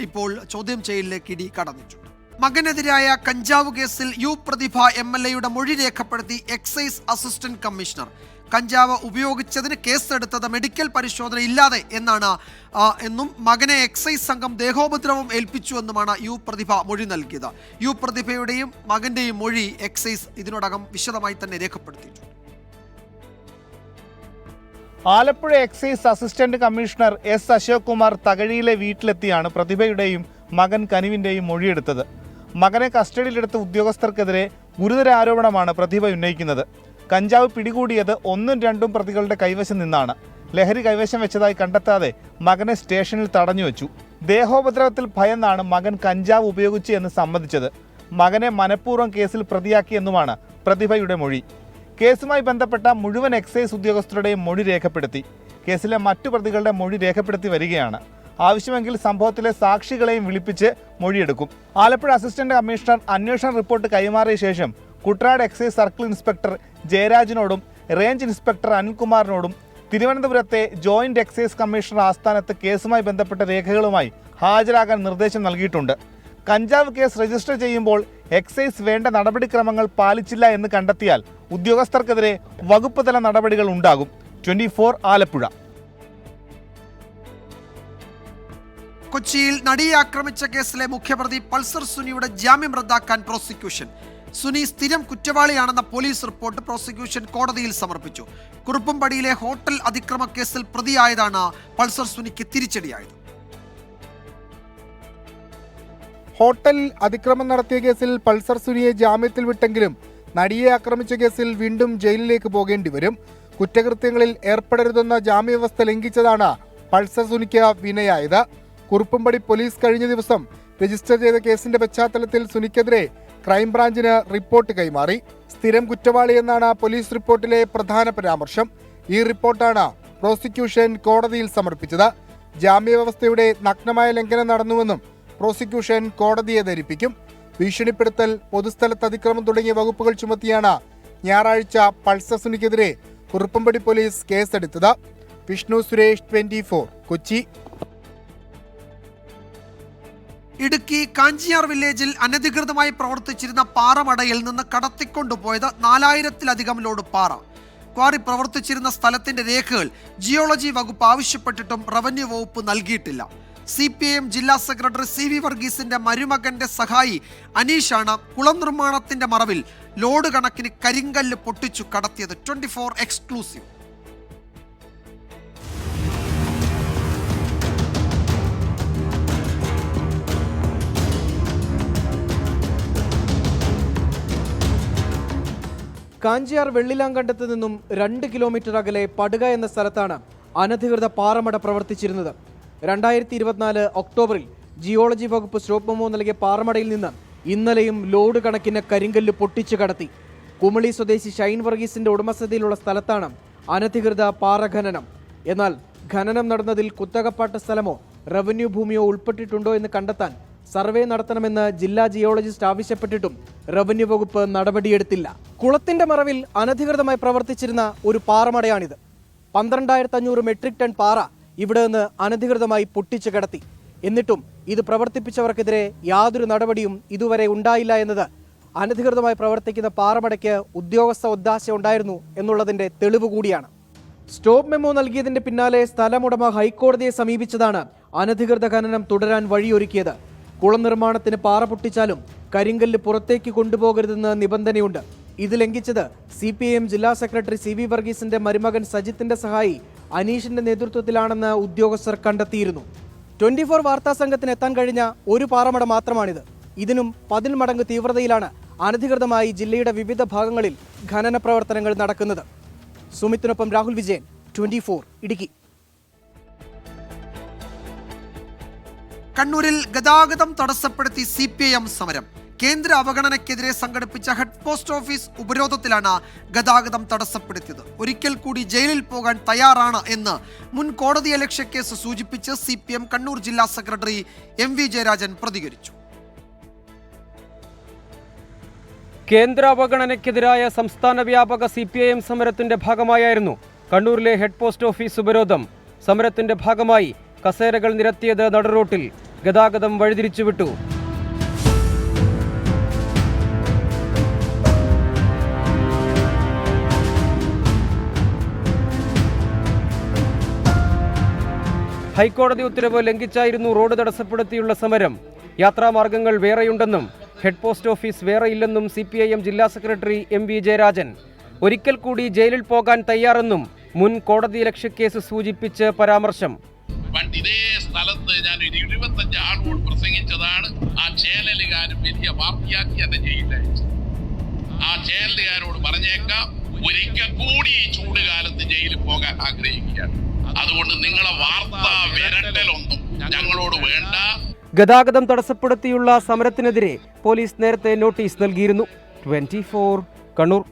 ഇപ്പോൾ ചോദ്യം ചെയ്യലിലേക്ക് ED കടന്നിട്ടുണ്ട്. മകനെതിരായ കഞ്ചാവ് കേസിൽ U പ്രതിഭ MLAയുടെ മൊഴി രേഖപ്പെടുത്തി എക്സൈസ് അസിസ്റ്റന്റ് കമ്മീഷണർ. കഞ്ചാവ് ഉപയോഗിച്ചതിന് കേസെടുത്തത് മെഡിക്കൽ പരിശോധന ഇല്ലാതെ എന്നും മകനെ എക്സൈസ് സംഘം ദേഹോപദ്രവം ഏൽപ്പിച്ചുവെന്നുമാണ് U പ്രതിഭ മൊഴി നൽകിയത്. U പ്രതിഭയുടെയും മകന്റെയും മൊഴി എക്സൈസ് ഇതിനോടകം വിശദമായി തന്നെ രേഖപ്പെടുത്തിയിട്ടുണ്ട്. Alappuzha excise assistant commissioner S Ashok Kumar തകഴിയിലെ വീട്ടിലെത്തിയാണ് പ്രതിഭയുടെയും മകൻ കനിവിൻ്റെയും മൊഴിയെടുത്തത്. മകനെ കസ്റ്റഡിയിലെടുത്ത ഉദ്യോഗസ്ഥർക്കെതിരെ ഗുരുതര ആരോപണമാണ് പ്രതിഭ ഉന്നയിക്കുന്നത്. കഞ്ചാവ് പിടികൂടിയത് 1ഉം 2ഉം പ്രതികളുടെ കൈവശം നിന്നാണ്. ലഹരി കൈവശം വെച്ചതായി കണ്ടെത്താതെ മകനെ സ്റ്റേഷനിൽ തടഞ്ഞുവെച്ചു. ദേഹോപദ്രവത്തിൽ ഭയന്നാണ് മകൻ കഞ്ചാവ് ഉപയോഗിച്ചു എന്ന് സമ്മതിച്ചത്. മകനെ മനഃപൂർവ്വം കേസിൽ പ്രതിയാക്കിയെന്നുമാണ് പ്രതിഭയുടെ മൊഴി. കേസുമായി ബന്ധപ്പെട്ട മുഴുവൻ എക്സൈസ് ഉദ്യോഗസ്ഥരുടെയും മൊഴി രേഖപ്പെടുത്തി. കേസിലെ മറ്റു പ്രതികളുടെ മൊഴി രേഖപ്പെടുത്തി വരികയാണ്. ആവശ്യമെങ്കിൽ സംഭവത്തിലെ സാക്ഷികളെയും വിളിപ്പിച്ച് മൊഴിയെടുക്കും. ആലപ്പുഴ അസിസ്റ്റന്റ് കമ്മീഷണർ അന്വേഷണ റിപ്പോർട്ട് കൈമാറിയ ശേഷം കുട്ടനാട് എക്സൈസ് സർക്കിൾ ഇൻസ്പെക്ടർ ജയരാജിനോടും റേഞ്ച് ഇൻസ്പെക്ടർ അനിൽകുമാറിനോടും തിരുവനന്തപുരത്തെ ജോയിന്റ് എക്സൈസ് കമ്മീഷണർ ആസ്ഥാനത്ത് കേസുമായി ബന്ധപ്പെട്ട രേഖകളുമായി ഹാജരാകാൻ നിർദ്ദേശം നൽകിയിട്ടുണ്ട്. കഞ്ചാവ് കേസ് രജിസ്റ്റർ ചെയ്യുമ്പോൾ എക്സൈസ് വേണ്ട നടപടിക്രമങ്ങൾ പാലിച്ചില്ല എന്ന് കണ്ടെത്തിയാൽ ഉദ്യോഗസ്ഥർക്കെതിരെ വകുപ്പ് തല നടപടികൾ ഉണ്ടാകും. 24 ആലപ്പുഴ. കൊച്ചിയിൽ നടിയെ ആക്രമിച്ച കേസിലെ മുഖ്യപ്രതി പൾസർ സുനിയുടെ ജാമ്യം റദ്ദാക്കാൻ പ്രോസിക്യൂഷൻ. സുനി സ്ഥിരം കുറ്റവാളിയാണെന്ന പോലീസ് റിപ്പോർട്ട് പ്രോസിക്യൂഷൻ കോടതിയിൽ സമർപ്പിച്ചു. കുറുപ്പുംപടിയിലെ ഹോട്ടൽ അതിക്രമ കേസിൽ പ്രതിയായതാണ് പൾസർ സുനിക്ക് തിരിച്ചടിയായത്. ഹോട്ടൽ അതിക്രമം നടത്തിയ കേസിൽ പൾസർ സുനിയെ ജാമ്യത്തിൽ വിട്ടെങ്കിലും നടിയെ ആക്രമിച്ച കേസിൽ വീണ്ടും ജയിലിലേക്ക് പോകേണ്ടി വരും. കുറ്റകൃത്യങ്ങളിൽ ഏർപ്പെടരുതെന്ന ജാമ്യവ്യവസ്ഥ ലംഘിച്ചതാണ് പൾസർ സുനിക്ക് വിനയായത്. കുറുപ്പുംപടി പോലീസ് കഴിഞ്ഞ ദിവസം രജിസ്റ്റർ ചെയ്ത കേസിന്റെ പശ്ചാത്തലത്തിൽ സുനിക്കെതിരെ ക്രൈംബ്രാഞ്ചിന് റിപ്പോർട്ട് കൈമാറി. സ്ഥിരം കുറ്റവാളി എന്നാണ് പോലീസ് റിപ്പോർട്ടിലെ പ്രധാന പരാമർശം. ഈ റിപ്പോർട്ടാണ് പ്രോസിക്യൂഷൻ കോടതിയിൽ സമർപ്പിച്ചത്. ജാമ്യവ്യവസ്ഥയുടെ നഗ്നമായ ലംഘനം നടന്നുവെന്നും പ്രോസിക്യൂഷൻ കോടതിയെ ധരിപ്പിക്കും. ഭീഷണിപ്പെടുത്തൽ, പൊതുസ്ഥലത്ത് അതിക്രമം തുടങ്ങിയ വകുപ്പുകൾ ചുമത്തിയാണ് ഞായറാഴ്ച പൾസർ സുനിക്കെതിരെ കുറുപ്പുംപടി പോലീസ് കേസെടുത്തത്. വിഷ്ണു സുരേഷ്, 24 കൊച്ചി. ഇടുക്കി കാഞ്ചിയാർ വില്ലേജിൽ അനധികൃതമായി പ്രവർത്തിച്ചിരുന്ന പാറമടയിൽ നിന്ന് കടത്തിക്കൊണ്ടുപോയത് 4000-ലധികം ലോഡ് പാറ. ക്വാറി പ്രവർത്തിച്ചിരുന്ന സ്ഥലത്തിന്റെ രേഖകൾ ജിയോളജി വകുപ്പ് ആവശ്യപ്പെട്ടിട്ടും റവന്യൂ വകുപ്പ് നൽകിയിട്ടില്ല. CPIM ജില്ലാ സെക്രട്ടറി CV വർഗീസിന്റെ മരുമകന്റെ സഹായി അനീഷാണ് കുളം നിർമ്മാണത്തിന്റെ മറവിൽ ലോഡ് കണക്കിന് കരിങ്കല്ല് പൊട്ടിച്ചു കടത്തിയത്. 24 എക്സ്ക്ലൂസീവ്. കാഞ്ചിയാർ വെള്ളിലാങ്കണ്ടത്ത് നിന്നും 2 കിലോമീറ്റർ അകലെ പടുക എന്ന സ്ഥലത്താണ് അനധികൃത പാറമട പ്രവർത്തിച്ചിരുന്നത്. 2024 ഒക്ടോബറിൽ ജിയോളജി വകുപ്പ് സ്റ്റോപ്പ് മെമ്മോ നൽകിയ പാറമടയിൽ നിന്ന് ഇന്നലെയും ലോഡ് കണക്കിന് കരിങ്കല്ല് പൊട്ടിച്ചു കടത്തി. കുമളി സ്വദേശി ഷൈൻ വർഗീസിന്റെ ഉടമസ്ഥതയിലുള്ള സ്ഥലത്താണ് അനധികൃത പാറ ഖനനം. എന്നാൽ ഖനനം നടന്നതിൽ കുത്തകപ്പാട്ട സ്ഥലമോ റവന്യൂ ഭൂമിയോ ഉൾപ്പെട്ടിട്ടുണ്ടോ എന്ന് കണ്ടെത്താൻ സർവേ നടത്തണമെന്ന് ജില്ലാ ജിയോളജിസ്റ്റ് ആവശ്യപ്പെട്ടിട്ടും റവന്യൂ വകുപ്പ് നടപടിയെടുത്തില്ല. കുളത്തിന്റെ മറവിൽ അനധികൃതമായി പ്രവർത്തിച്ചിരുന്ന ഒരു പാറമടയാണിത്. 12,500 മെട്രിക് ടൺ പാറ ഇവിടെ നിന്ന് അനധികൃതമായി പൊട്ടിച്ചു കടത്തി. എന്നിട്ടും ഇത് പ്രവർത്തിപ്പിച്ചവർക്കെതിരെ യാതൊരു നടപടിയും ഇതുവരെ ഉണ്ടായില്ല എന്നത് അനധികൃതമായി പ്രവർത്തിക്കുന്ന പാറമടയ്ക്ക് ഉദ്യോഗസ്ഥ ഒത്താശ ഉണ്ടായിരുന്നു എന്നുള്ളതിന്റെ തെളിവ് കൂടിയാണ്. സ്റ്റോപ്പ് മെമ്മോ നൽകിയതിന്റെ പിന്നാലെ സ്ഥലമുടമ ഹൈക്കോടതിയെ സമീപിച്ചതാണ് അനധികൃത ഖനനം തുടരാൻ വഴിയൊരുക്കിയത്. കുളം നിർമ്മാണത്തിന് പാറ പൊട്ടിച്ചാലും കരിങ്കല്ല് പുറത്തേക്ക് കൊണ്ടുപോകരുതെന്ന് നിബന്ധനയുണ്ട്. ഇത് ലംഘിച്ചത് CPIM ജില്ലാ സെക്രട്ടറി CV വർഗീസിന്റെ മരുമകൻ സജിത്തിന്റെ സഹായി അനീഷിന്റെ നേതൃത്വത്തിലാണെന്ന് ഉദ്യോഗസ്ഥർ കണ്ടെത്തിയിരുന്നു. 24 വാർത്താ സംഘത്തിന് എത്താൻ കഴിഞ്ഞ ഒരു പാറമട മാത്രമാണിത്. ഇതിനും 10 മടങ്ങ് തീവ്രതയിലാണ് അനധികൃതമായി ജില്ലയുടെ വിവിധ ഭാഗങ്ങളിൽ ഖനന പ്രവർത്തനങ്ങൾ നടക്കുന്നത്. സുമിത്തിനൊപ്പം രാഹുൽ വിജയൻ, 24 ഇടുക്കി. കണ്ണൂരിൽ ഗതാഗതം തടസ്സപ്പെടുത്തി CPIM സമരം. കേന്ദ്ര അവഗണനയ്ക്കെതിരെ സംഘടിപ്പിച്ച ഹെഡ് പോസ്റ്റ് ഓഫീസ് ഉപരോധത്തിലാണ് ഗതാഗതം തടസ്സപ്പെടുത്തിയത്. ഒരിക്കൽ കൂടി ജയിലിൽ പോകാൻ തയ്യാറാണ് എന്ന് മുൻ കോടതിയലക്ഷ്യ കേസ് സൂചിപ്പിച്ച് CPIM കണ്ണൂർ ജില്ലാ സെക്രട്ടറി MV ജയരാജൻ പ്രതികരിച്ചു. കേന്ദ്ര അവഗണനയ്ക്കെതിരായ സംസ്ഥാന വ്യാപക CPIM സമരത്തിന്റെ ഭാഗമായായിരുന്നു കണ്ണൂരിലെ ഹെഡ് പോസ്റ്റ് ഓഫീസ് ഉപരോധം. സമരത്തിന്റെ ഭാഗമായി കസേരകൾ നിരത്തിയത് നടുറോട്ടിൽ. ഗതാഗതം വഴിതിരിച്ചുവിട്ടു. ഹൈക്കോടതി ഉത്തരവ് ലംഘിച്ചായിരുന്നു റോഡ് തടസ്സപ്പെടുത്തിയുള്ള സമരം. യാത്രാമാർഗങ്ങൾ വേറെയുണ്ടെന്നും ഹെഡ് പോസ്റ്റ് ഓഫീസ് വേറെയില്ലെന്നും CPIM ജില്ലാ സെക്രട്ടറി MV ജയരാജൻ. ഒരിക്കൽ കൂടി ജയിലിൽ പോകാൻ തയ്യാറെന്നും മുൻ കോടതിയലക്ഷ്യ കേസ് സൂചിപ്പിച്ച് പരാമർശം. പണ്ട് ഇതേ സ്ഥലത്ത് ഞാൻ 25 ആളോട് പ്രസംഗിച്ചതാണ്. ആ ചേനലുകാരൻ വലിയ വാർത്തയാക്കി എന്നെ ജയിലയച്ചു. ആ ചേനലുകാരോട് പറഞ്ഞേക്കാം, ഒരിക്കൽ കൂടി ഈ ചൂടുകാലത്ത് ജയിലിൽ പോകാൻ ആഗ്രഹിക്കുകയാണ്. അതുകൊണ്ട് നിങ്ങളെ വാർത്താ വിരട്ടലൊന്നും ഞങ്ങളോട് വേണ്ട. ഗതാഗതം തടസ്സപ്പെടുത്തിയുള്ള സമരത്തിനെതിരെ പോലീസ് നേരത്തെ നോട്ടീസ് നൽകിയിരുന്നു. 24 കണ്ണൂർ.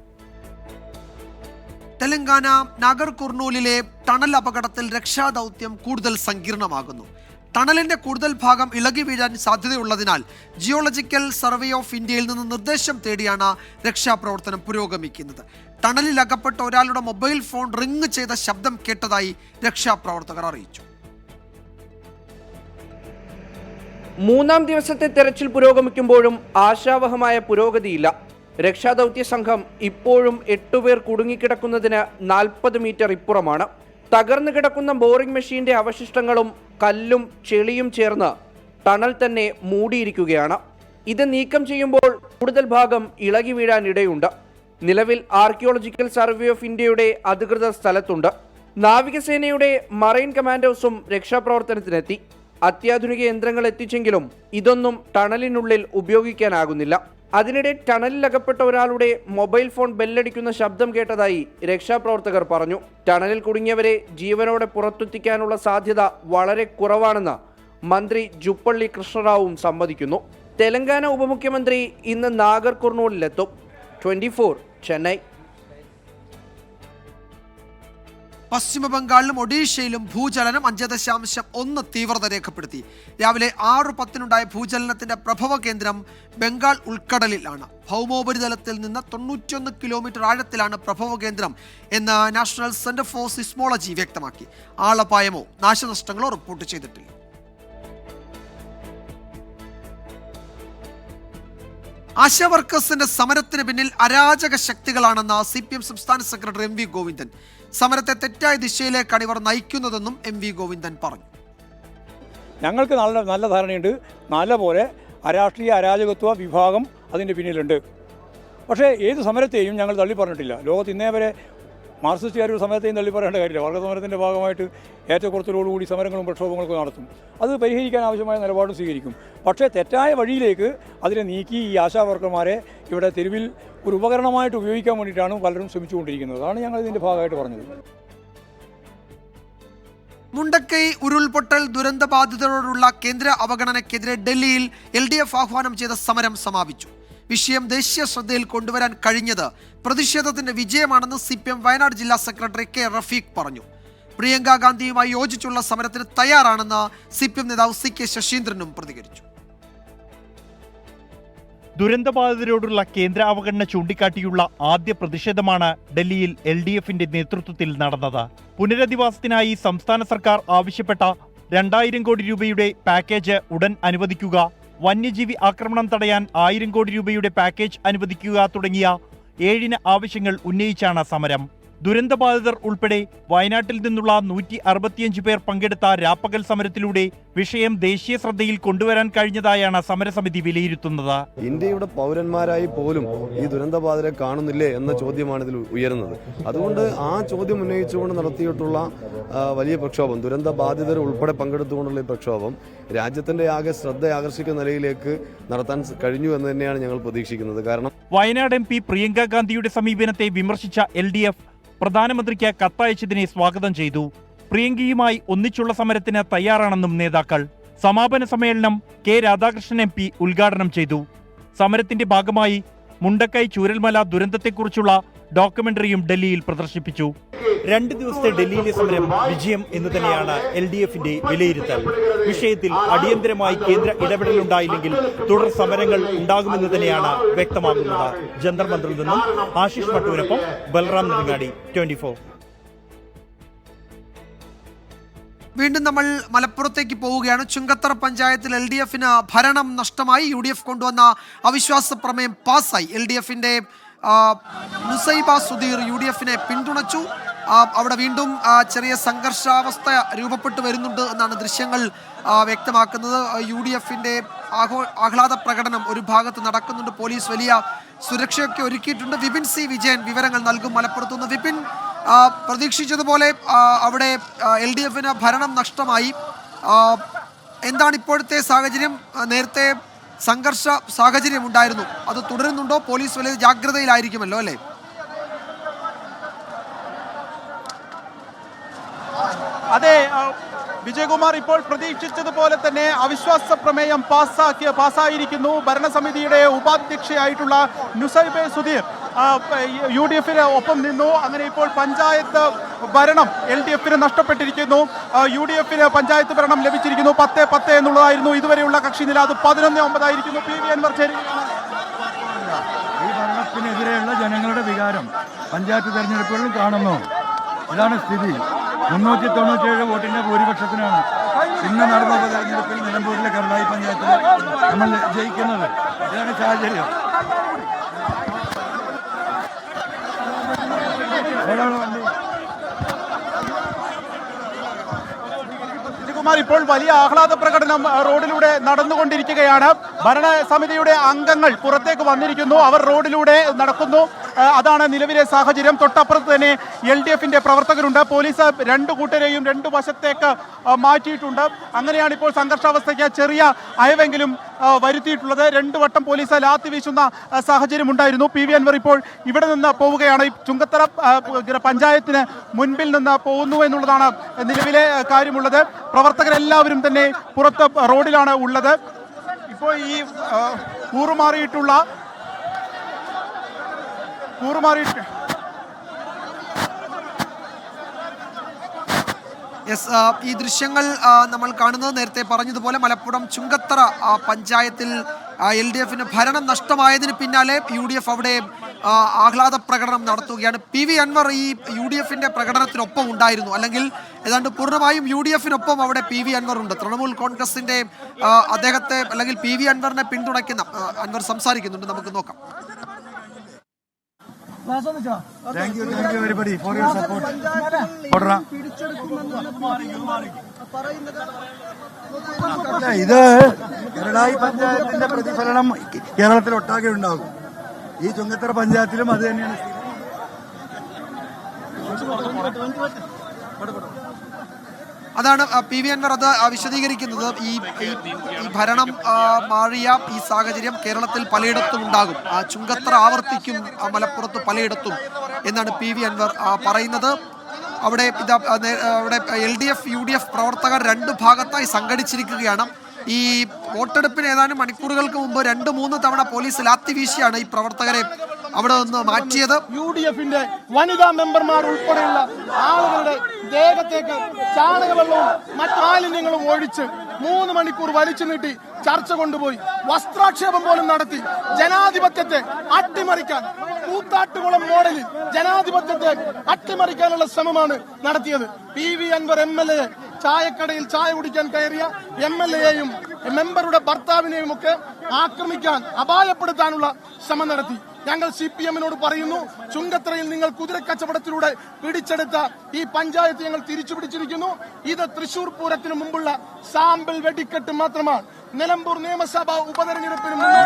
തെലങ്കാന നാഗർ കുർണൂലിലെ ടണൽ അപകടത്തിൽ രക്ഷാദൗത്യം കൂടുതൽ സങ്കീർണമാകുന്നു. ടണലിന്റെ കൂടുതൽ ഭാഗം ഇളകി വീഴാൻ സാധ്യതയുള്ളതിനാൽ ജിയോളജിക്കൽ സർവേ ഓഫ് ഇന്ത്യയിൽ നിന്ന് നിർദ്ദേശം തേടിയാണ് രക്ഷാപ്രവർത്തനം പുരോഗമിക്കുന്നത്. ടണലിൽ അകപ്പെട്ട ഒരാളുടെ മൊബൈൽ ഫോൺ റിംഗ് ചെയ്ത ശബ്ദം കേട്ടതായി രക്ഷാപ്രവർത്തകർ അറിയിച്ചു. മൂന്നാം ദിവസത്തെ തെരച്ചിൽ പുരോഗമിക്കുമ്പോഴും ആശാവഹമായ പുരോഗതിയില്ല. രക്ഷാദൗത്യ സംഘം ഇപ്പോഴും 8 പേർ കുടുങ്ങിക്കിടക്കുന്നതിന് 40 മീറ്റർ ഇപ്പുറമാണ്. തകർന്നു കിടക്കുന്ന ബോറിംഗ് മെഷീന്റെ അവശിഷ്ടങ്ങളും കല്ലും ചെളിയും ചേർന്ന് ടണൽ തന്നെ മൂടിയിരിക്കുകയാണ്. ഇത് നീക്കം ചെയ്യുമ്പോൾ കൂടുതൽ ഭാഗം ഇളകി വീഴാൻ ഇടയുണ്ട്. നിലവിൽ ആർക്കിയോളജിക്കൽ സർവേ ഓഫ് ഇന്ത്യയുടെ അധികൃതർ സ്ഥലത്തുണ്ട്. നാവികസേനയുടെ മറൈൻ കമാൻഡോസും രക്ഷാപ്രവർത്തനത്തിനെത്തി. അത്യാധുനിക യന്ത്രങ്ങൾ എത്തിച്ചെങ്കിലും ഇതൊന്നും ടണലിനുള്ളിൽ ഉപയോഗിക്കാനാകുന്നില്ല. അതിനിടെ ടണലിലകപ്പെട്ട ഒരാളുടെ മൊബൈൽ ഫോൺ ബെല്ലടിക്കുന്ന ശബ്ദം കേട്ടതായി രക്ഷാപ്രവർത്തകർ പറഞ്ഞു. ടണലിൽ കുടുങ്ങിയവരെ ജീവനോടെ പുറത്തെത്തിക്കാനുള്ള സാധ്യത വളരെ കുറവാണെന്ന് മന്ത്രി ജുപ്പള്ളി കൃഷ്ണറാവുവും സമ്മതിക്കുന്നു. തെലങ്കാന ഉപമുഖ്യമന്ത്രി ഇന്ന് നാഗർ കുർണൂലിലെത്തും. 24 ചെന്നൈ. പശ്ചിമ ബംഗാളിലും ഒഡീഷയിലും ഭൂചലനം 5.1 തീവ്രത രേഖപ്പെടുത്തി. രാവിലെ 6:10 ഭൂചലനത്തിന്റെ പ്രഭവ കേന്ദ്രം ബംഗാൾ ഉൾക്കടലിലാണ്. ഭൗമോപരിതലത്തിൽ നിന്ന് 91 കിലോമീറ്റർ ആഴത്തിലാണ് പ്രഭവ കേന്ദ്രം എന്ന് നാഷണൽ സെന്റർ ഫോർ സിസ്മോളജി വ്യക്തമാക്കി. ആളപായമോ നാശനഷ്ടങ്ങളോ റിപ്പോർട്ട് ചെയ്തിട്ടില്ല. ആശാ വർക്കേഴ്സിന്റെ സമരത്തിന് പിന്നിൽ അരാജക ശക്തികളാണെന്ന് CPM സംസ്ഥാന സെക്രട്ടറി MV ഗോവിന്ദൻ. സമരത്തെ തെറ്റായ ദിശയിലേക്കാണ് ഇവർ നയിക്കുന്നതെന്നും MV ഗോവിന്ദൻ പറഞ്ഞു. ഞങ്ങൾക്ക് നല്ല ധാരണയുണ്ട്. നല്ലപോലെ അരാഷ്ട്രീയ അരാജകത്വ വിഭാഗം അതിൻ്റെ പിന്നിലുണ്ട്. പക്ഷേ ഏത് സമരത്തെയും ഞങ്ങൾ തള്ളി പറഞ്ഞിട്ടില്ല. ലോകത്ത് ഇന്നേ വരെ മാർക്സിസ്റ്റുകാർ ഒരു സമരത്തെയും തള്ളി പറയേണ്ട കാര്യമില്ല. വർഗ സമരത്തിൻ്റെ ഭാഗമായിട്ട് ഏറ്റക്കുറച്ചിലോടുകൂടി സമരങ്ങളും പ്രക്ഷോഭങ്ങളൊക്കെ നടത്തും. അത് പരിഹരിക്കാൻ ആവശ്യമായ നിലപാടും സ്വീകരിക്കും. പക്ഷേ തെറ്റായ വഴിയിലേക്ക് അതിനെ നീക്കി ഈ ആശാ വർക്കർമാരെ ഇവിടെ തെരുവിൽ ഒരു ഉപകരണമായിട്ട് ഉപയോഗിക്കാൻ വേണ്ടിയിട്ടാണ് പലരും ശ്രമിച്ചുകൊണ്ടിരിക്കുന്നത്. അതാണ് ഞങ്ങൾ ഇതിൻ്റെ ഭാഗമായിട്ട് പറഞ്ഞത്. മുണ്ടക്കൈ ഉരുൾപൊട്ടൽ ദുരന്ത ബാധിതരോടുള്ള കേന്ദ്ര അവഗണനയ്ക്കെതിരെ ഡൽഹിയിൽ LDF ആഹ്വാനം ചെയ്ത സമരം സമാപിച്ചു. വിഷയം ദേശീയ ശ്രദ്ധയിൽ കൊണ്ടുവരാൻ കഴിഞ്ഞത് പ്രതിഷേധത്തിന്റെ വിജയമാണെന്ന് CPM വയനാട് ജില്ലാ സെക്രട്ടറി K റഫീഖ് പറഞ്ഞു. പ്രിയങ്ക ഗാന്ധിയുമായി യോജിച്ചുള്ള സമരത്തിന് തയ്യാറാണെന്ന് CPM നേതാവ് CK ശശീന്ദ്രനും പ്രതികരിച്ചു. ദുരന്തബാധിതരോടുള്ള കേന്ദ്ര അവഗണന ചൂണ്ടിക്കാട്ടിയുള്ള ആദ്യ പ്രതിഷേധമാണ് ഡൽഹിയിൽ LDFന്റെ നേതൃത്വത്തിൽ നടന്നത്. പുനരധിവാസത്തിനായി സംസ്ഥാന സർക്കാർ ആവശ്യപ്പെട്ട 2000 കോടി രൂപയുടെ പാക്കേജ് ഉടൻ അനുവദിക്കുക, വന്യജീവി ആക്രമണം തടയാൻ 1000 കോടി രൂപയുടെ പാക്കേജ് അനുവദിക്കുക തുടങ്ങിയ 7 ആവശ്യങ്ങൾ ഉന്നയിച്ചാണ് സമരം. ദുരന്തബാധിതർ ഉൾപ്പെടെ വയനാട്ടിൽ നിന്നുള്ള 165 പേർ പങ്കെടുത്ത രാപ്പകൽ സമരത്തിലൂടെ വിഷയം ദേശീയ ശ്രദ്ധയിൽ കൊണ്ടുവരാൻ കഴിഞ്ഞതായാണ് സമരസമിതി വിലയിരുത്തുന്നത്. ഇന്ത്യയുടെ പൗരന്മാരായി പോലും ഈ ദുരന്തബാധിതരെ കാണുന്നില്ലേ എന്ന ചോദ്യമാണ് ഇതിൽ ഉയരുന്നത്. അതുകൊണ്ട് ആ ചോദ്യം ഉന്നയിച്ചുകൊണ്ട് നടത്തിയിട്ടുള്ള വലിയ പ്രക്ഷോഭം, ദുരന്തബാധിതർ ഉൾപ്പെടെ പങ്കെടുത്തുകൊണ്ടുള്ള ഈ പ്രക്ഷോഭം രാജ്യത്തിന്റെ ആകെ ശ്രദ്ധ ആകർഷിക്കുന്ന നിലയിലേക്ക് നടത്താൻ കഴിഞ്ഞു എന്ന് തന്നെയാണ് ഞങ്ങൾ പ്രതീക്ഷിക്കുന്നത്. കാരണം വയനാട് MP പ്രിയങ്ക ഗാന്ധിയുടെ സമീപനത്തെ വിമർശിച്ച LDF പ്രധാനമന്ത്രിക്ക് കത്തയച്ചതിനെ സ്വാഗതം ചെയ്തു. പ്രിയങ്കയുമായി ഒന്നിച്ചുള്ള സമരത്തിന് തയ്യാറാണെന്നും നേതാക്കൾ. സമാപന സമ്മേളനം K രാധാകൃഷ്ണൻ MP ഉദ്ഘാടനം ചെയ്തു. സമരത്തിന്റെ ഭാഗമായി മുണ്ടക്കൈ ചൂരൽമല ദുരന്തത്തെക്കുറിച്ചുള്ള ഡോക്യുമെന്ററിയും ഡൽഹിയിൽ പ്രദർശിപ്പിച്ചു. 2 ദിവസത്തെ ഡൽഹിയിലെ സമരം വിജയം എന്ന് തന്നെയാണ് LDFന്റെ വിലയിരുത്തൽ. വിഷയത്തിൽ അടിയന്തരമായി കേന്ദ്ര ഇടപെടലുണ്ടായില്ലെങ്കിൽ തുടർ സമരങ്ങൾ ഉണ്ടാകുമെന്ന് തന്നെയാണ് വ്യക്തമാകുന്നത്. ജന്തർ മന്ദിറിൽ നിന്നും ആശിഷ് മട്ടൂരൊപ്പം ബൽറാം നെടുങ്ങാടി, 24. വീണ്ടും നമ്മൾ മലപ്പുറത്തേക്ക് പോവുകയാണ്. ചുങ്കത്തറ പഞ്ചായത്തിൽ LDFന് ഭരണം നഷ്ടമായി. UDF കൊണ്ടുവന്ന അവിശ്വാസ പ്രമേയം പാസ്സായി. LDFന്റെ നുസൈബ സുധീർ UDFനെ പിന്തുണച്ചു. അവിടെ വീണ്ടും ചെറിയ സംഘർഷാവസ്ഥ രൂപപ്പെട്ടു വരുന്നുണ്ട് എന്നാണ് ദൃശ്യങ്ങൾ വ്യക്തമാക്കുന്നത്. UDFന്റെ ആഹ്ലാദ പ്രകടനം ഒരു ഭാഗത്ത് നടക്കുന്നുണ്ട്. പോലീസ് വലിയ സുരക്ഷയൊക്കെ ഒരുക്കിയിട്ടുണ്ട്. വിപിൻ C വിജയൻ വിവരങ്ങൾ നൽകും മലപ്പുറത്തുനിന്ന്. വിപിൻ, പ്രതീക്ഷിച്ചതുപോലെ അവിടെ LDF-ന് ഭരണം നഷ്ടമായി. എന്താണ് ഇപ്പോഴത്തെ സാഹചര്യം? നേരത്തെ സംഘർഷ സാഹചര്യം ഉണ്ടായിരുന്നു, അത് തുടരുന്നുണ്ടോ? പോലീസ് വലിയ ജാഗ്രതയിലായിരിക്കുമല്ലോ അല്ലേ? അതെ വിജയകുമാർ, ഇപ്പോൾ പ്രതീക്ഷിച്ചതുപോലെ തന്നെ അവിശ്വാസ പ്രമേയം പാസ്സായിരിക്കുന്നു. ഭരണസമിതിയുടെ ഉപാധ്യക്ഷയായിട്ടുള്ള നുസൈബെ സുധീർ UDF-ന് ഒപ്പം നിന്നു. അങ്ങനെ ഇപ്പോൾ പഞ്ചായത്ത് ഭരണം LDF-ന് നഷ്ടപ്പെട്ടിരിക്കുന്നു. UDF-ന് പഞ്ചായത്ത് ഭരണം ലഭിച്ചിരിക്കുന്നു. 10-10 എന്നുള്ളതായിരുന്നു ഇതുവരെയുള്ള കക്ഷിനില, അത് 11-9 ആയിരിക്കുന്നു. PV അൻവർ ചേരുകയാണ്. ഈ ഭരണത്തിനെതിരെയുള്ള ജനങ്ങളുടെ വികാരം പഞ്ചായത്ത് തെരഞ്ഞെടുപ്പുകളിൽ കാണുന്നു. ഇതാണ് സ്ഥിതി. 397 വോട്ടിന്റെ ഭൂരിപക്ഷത്തിനാണ് ഇന്ന് നടന്ന ഉപതെരഞ്ഞെടുപ്പിൽ നിലമ്പൂരിലെ കരളായി പഞ്ചായത്തിൽ നമ്മൾ ജയിക്കുന്നത്. ഇതാണ് സാഹചര്യം. ഇപ്പോൾ വലിയ ആഹ്ലാദ പ്രകടനം റോഡിലൂടെ നടന്നുകൊണ്ടിരിക്കുകയാണ്. ഭരണസമിതിയുടെ അംഗങ്ങൾ പുറത്തേക്ക് വന്നിരിക്കുന്നു, അവർ റോഡിലൂടെ നടക്കുന്നു. അതാണ് നിലവിലെ സാഹചര്യം. തൊട്ടപ്പുറത്ത് തന്നെ LDF-ന്റെ പ്രവർത്തകരുണ്ട്. പോലീസ് 2 കൂട്ടരെയും 2 വശത്തേക്ക് മാറ്റിയിട്ടുണ്ട്. അങ്ങനെയാണ് ഇപ്പോൾ സംഘർഷാവസ്ഥയ്ക്ക് ചെറിയ അയവെങ്കിലും വരുത്തിയിട്ടുള്ളത്. 2 വട്ടം പോലീസ് ലാത്തി വീശുന്ന സാഹചര്യം ഉണ്ടായിരുന്നു. PV അൻവർ ഇപ്പോൾ ഇവിടെ നിന്ന് പോവുകയാണ്. ചുങ്കത്തറ പഞ്ചായത്തിന് മുൻപിൽ നിന്ന് പോകുന്നു എന്നുള്ളതാണ് നിലവിലെ കാര്യമുള്ളത്. പ്രവർത്തകരെല്ലാവരും തന്നെ പുറത്ത് റോഡിലാണ് ഉള്ളത്. ഇപ്പോൾ ഈ കൂറുമാറിയിട്ടുള്ള ഈ ദൃശ്യങ്ങൾ നമ്മൾ കാണുന്നത് നേരത്തെ പറഞ്ഞതുപോലെ മലപ്പുറം ചുങ്കത്തറ പഞ്ചായത്തിൽ LDF-ന് ഭരണം നഷ്ടമായതിന് പിന്നാലെ UDF അവിടെ ആഹ്ലാദ പ്രകടനം നടത്തുകയാണ്. PV അൻവർ ഈ UDF-ന്റെ പ്രകടനത്തിനൊപ്പം ഉണ്ടായിരുന്നു, അല്ലെങ്കിൽ ഏതാണ്ട് പൂർണ്ണമായും UDF-നൊപ്പം അവിടെ PV അൻവർ ഉണ്ട്. തൃണമൂൽ കോൺഗ്രസിന്റെ അദ്ദേഹത്തെ അല്ലെങ്കിൽ PV അൻവറിനെ പിന്തുണയ്ക്കുന്ന അൻവർ സംസാരിക്കുന്നുണ്ട്, നമുക്ക് നോക്കാം. Thank you everybody for your support. ഇത് കരളായി പഞ്ചായത്തിന്റെ പ്രതിഫലനം കേരളത്തിൽ ഒട്ടാകെ ഉണ്ടാകും. ഈ ചുങ്കത്തറ പഞ്ചായത്തിലും അത് തന്നെയാണ്. അതാണ് PV അൻവർ അത് വിശദീകരിക്കുന്നത്. ഈ ഭരണം മാറിയ ഈ സാഹചര്യം കേരളത്തിൽ പലയിടത്തും ഉണ്ടാകും, ചുങ്കത്തറ ആവർത്തിക്കും മലപ്പുറത്ത് പലയിടത്തും എന്നാണ് PV അൻവർ പറയുന്നത്. അവിടെ LDF UDF പ്രവർത്തകർ 2 ഭാഗത്തായി സംഘടിച്ചിരിക്കുകയാണ്. ഈ വോട്ടെടുപ്പിന് ഏതാനും മണിക്കൂറുകൾക്ക് മുമ്പ് 2-3 തവണ പോലീസ് ലാത്തി വീശിയാണ് ഈ പ്രവർത്തകരെ അവിടെ നിന്ന് മാറ്റിയത്. UDF-ന്റെ വനിതാ മെമ്പർമാർ ഉൾപ്പെടെയുള്ള ആളുകളുടെ ദേഹത്തേക്ക് ചാണകവെള്ളവും മറ്റു മാലിന്യങ്ങളും ഒഴിച്ച് 3 മണിക്കൂർ വലിച്ചു നീട്ടി ചർച്ച കൊണ്ടുപോയി വസ്ത്രാക്ഷേപം പോലും നടത്തി ജനാധിപത്യത്തെ അട്ടിമറിക്കാൻ, കൂത്താട്ടുകുളം മോഡലിൽ ജനാധിപത്യത്തെ അട്ടിമറിക്കാനുള്ള ശ്രമമാണ് നടത്തിയത്. PV അൻവർ MLA ചായക്കടയിൽ ചായ കുടിക്കാൻ കയറിയ MLA-യെയും മെമ്പറുടെ ഭർത്താവിനെയും ഒക്കെ ആക്രമിക്കാൻ, അപായപ്പെടുത്താനുള്ള ശ്രമം നടത്തി. ഞങ്ങൾ CPM-നോട് പറയുന്നു, ചുങ്കത്തറയിൽ നിങ്ങൾ കുതിരക്കച്ചവടത്തിലൂടെ പിടിച്ചെടുത്ത ഈ പഞ്ചായത്ത് ഞങ്ങൾ തിരിച്ചു പിടിച്ചിരിക്കുന്നു. ഇത് തൃശൂർ പൂരത്തിന് മുമ്പുള്ള സാമ്പിൾ വെടിക്കെട്ട് മാത്രമാണ്. നിലമ്പൂർ നിയമസഭാ ഉപതെരഞ്ഞെടുപ്പിന് മുമ്പ്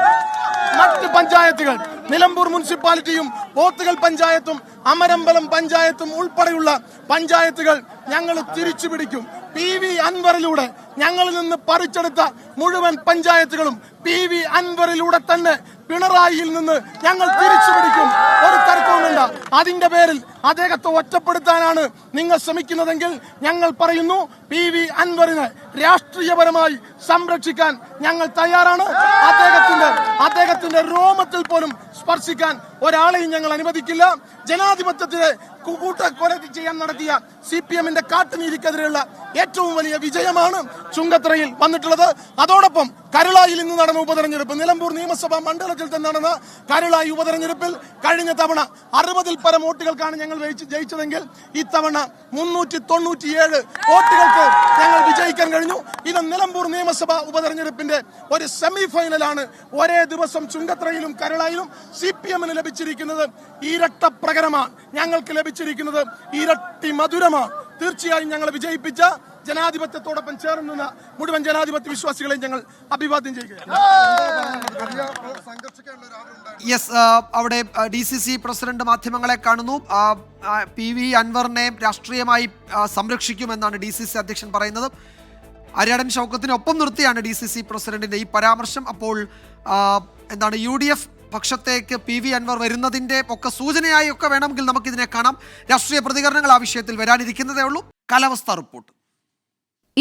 മറ്റ് പഞ്ചായത്തുകൾ, നിലമ്പൂർ മുനിസിപ്പാലിറ്റിയും പോത്തുകൽ പഞ്ചായത്തും അമരമ്പലം പഞ്ചായത്തും ഉൾപ്പെടെയുള്ള പഞ്ചായത്തുകൾ ഞങ്ങൾ തിരിച്ചു പിടിക്കും. PV അൻവറിലൂടെ ഞങ്ങളിൽ നിന്ന് പറിച്ചെടുത്ത മുഴുവൻ പഞ്ചായത്തുകളും PV അൻവറിലൂടെ തന്നെ പിണറായിയിൽ നിന്ന് ഞങ്ങൾ തിരിച്ചു പിടിക്കും. ഒരു തർക്കവുമില്ല. അതിന്റെ പേരിൽ അദ്ദേഹത്തെ ഒറ്റപ്പെടുത്താനാണ് നിങ്ങൾ ശ്രമിക്കുന്നതെങ്കിൽ ഞങ്ങൾ പറയുന്നു, PV അൻവറിനെ രാഷ്ട്രീയപരമായി സംരക്ഷിക്കാൻ ഞങ്ങൾ തയ്യാറാണ്. അദ്ദേഹത്തിന്റെ രോമത്തിൽ പോലും സ്പർശിക്കാൻ ഒരാളെയും ഞങ്ങൾ അനുവദിക്കില്ല. ജനാധിപത്യത്തിലെ കൂട്ടക്കൊല ചെയ്യാൻ നടത്തിയ CPM-ന്റെ കാട്ടുനീതിക്കെതിരെയുള്ള ഏറ്റവും വലിയ വിജയമാണ് ചുങ്കത്തറയിൽ വന്നിട്ടുള്ളത്. അതോടൊപ്പം കരുളായിൽ ഇന്ന് നടന്ന ഉപതെരഞ്ഞെടുപ്പ്, നിലമ്പൂർ നിയമസഭാ മണ്ഡലത്തിൽ തന്നെ നടന്ന കരുളായി ഉപതെരഞ്ഞെടുപ്പിൽ കഴിഞ്ഞ തവണ 60-ൽ പരം വോട്ടുകൾക്കാണ് ഞങ്ങൾ ജയിച്ചതെങ്കിൽ ഇത്തവണ 397 വോട്ടുകൾക്ക് ഞങ്ങൾ വിജയിക്കാൻ കഴിഞ്ഞു. ഇത് നിലമ്പൂർ നിയമസഭാ ഉപതെരഞ്ഞെടുപ്പിന്റെ ഒരു സെമി ഫൈനലാണ്. ഒരേ ദിവസം ചുങ്കത്തറയിലും കരുളായിലും CPM-ന് ലഭിച്ചിരിക്കുന്നത് ഇരട്ട പ്രകടനമാണ്. ഞങ്ങൾക്ക് ലഭിച്ചിരിക്കുന്നത് ഇരട്ടി മധുരമാണ്. തീർച്ചയായും ഞങ്ങൾ വിജയിപ്പിച്ച ജനാധിപത്യത്തോടൊപ്പം ചേർന്ന് നിന്ന മുഴുവൻ ജനാധിപത്യ വിശ്വാസികളെയും ഞങ്ങൾ അഭിവാദ്യം ചെയ്യുകയാണ്. യെസ്, അവിടെ DCC പ്രസിഡന്റ് മാധ്യമങ്ങളെ കാണുന്നു. PV അൻവറിനെ രാഷ്ട്രീയമായി സംരക്ഷിക്കുമെന്നാണ് DCC അധ്യക്ഷൻ പറയുന്നത്. ആര്യാടൻ ഷൗക്കത്തിനെ ഒപ്പം നിർത്തിയാണ് DCC പ്രസിഡന്റിന്റെ ഈ പരാമർശം. അപ്പോൾ എന്താണ് UDF പക്ഷത്തേക്ക് PV അൻവർ വരുന്നതിന്റെ ഒക്കെ സൂചനയായി ഒക്കെ വേണമെങ്കിൽ നമുക്കിതിനെ കാണാം. രാഷ്ട്രീയ പ്രതികരണങ്ങൾ ആ വിഷയത്തിൽ വരാനിരിക്കുന്നതേ ഉള്ളൂ. കാലാവസ്ഥാ റിപ്പോർട്ട്.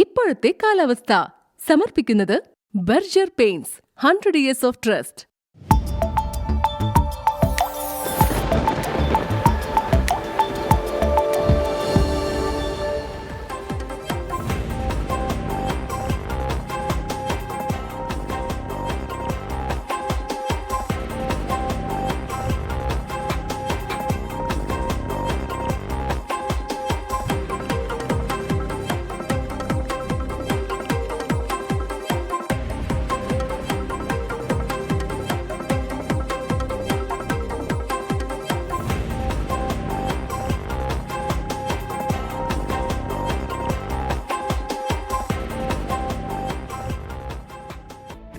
ഇപ്പോഴത്തെ കാലാവസ്ഥ സമർപ്പിക്കുന്നത് Berger paints 100 years of trust.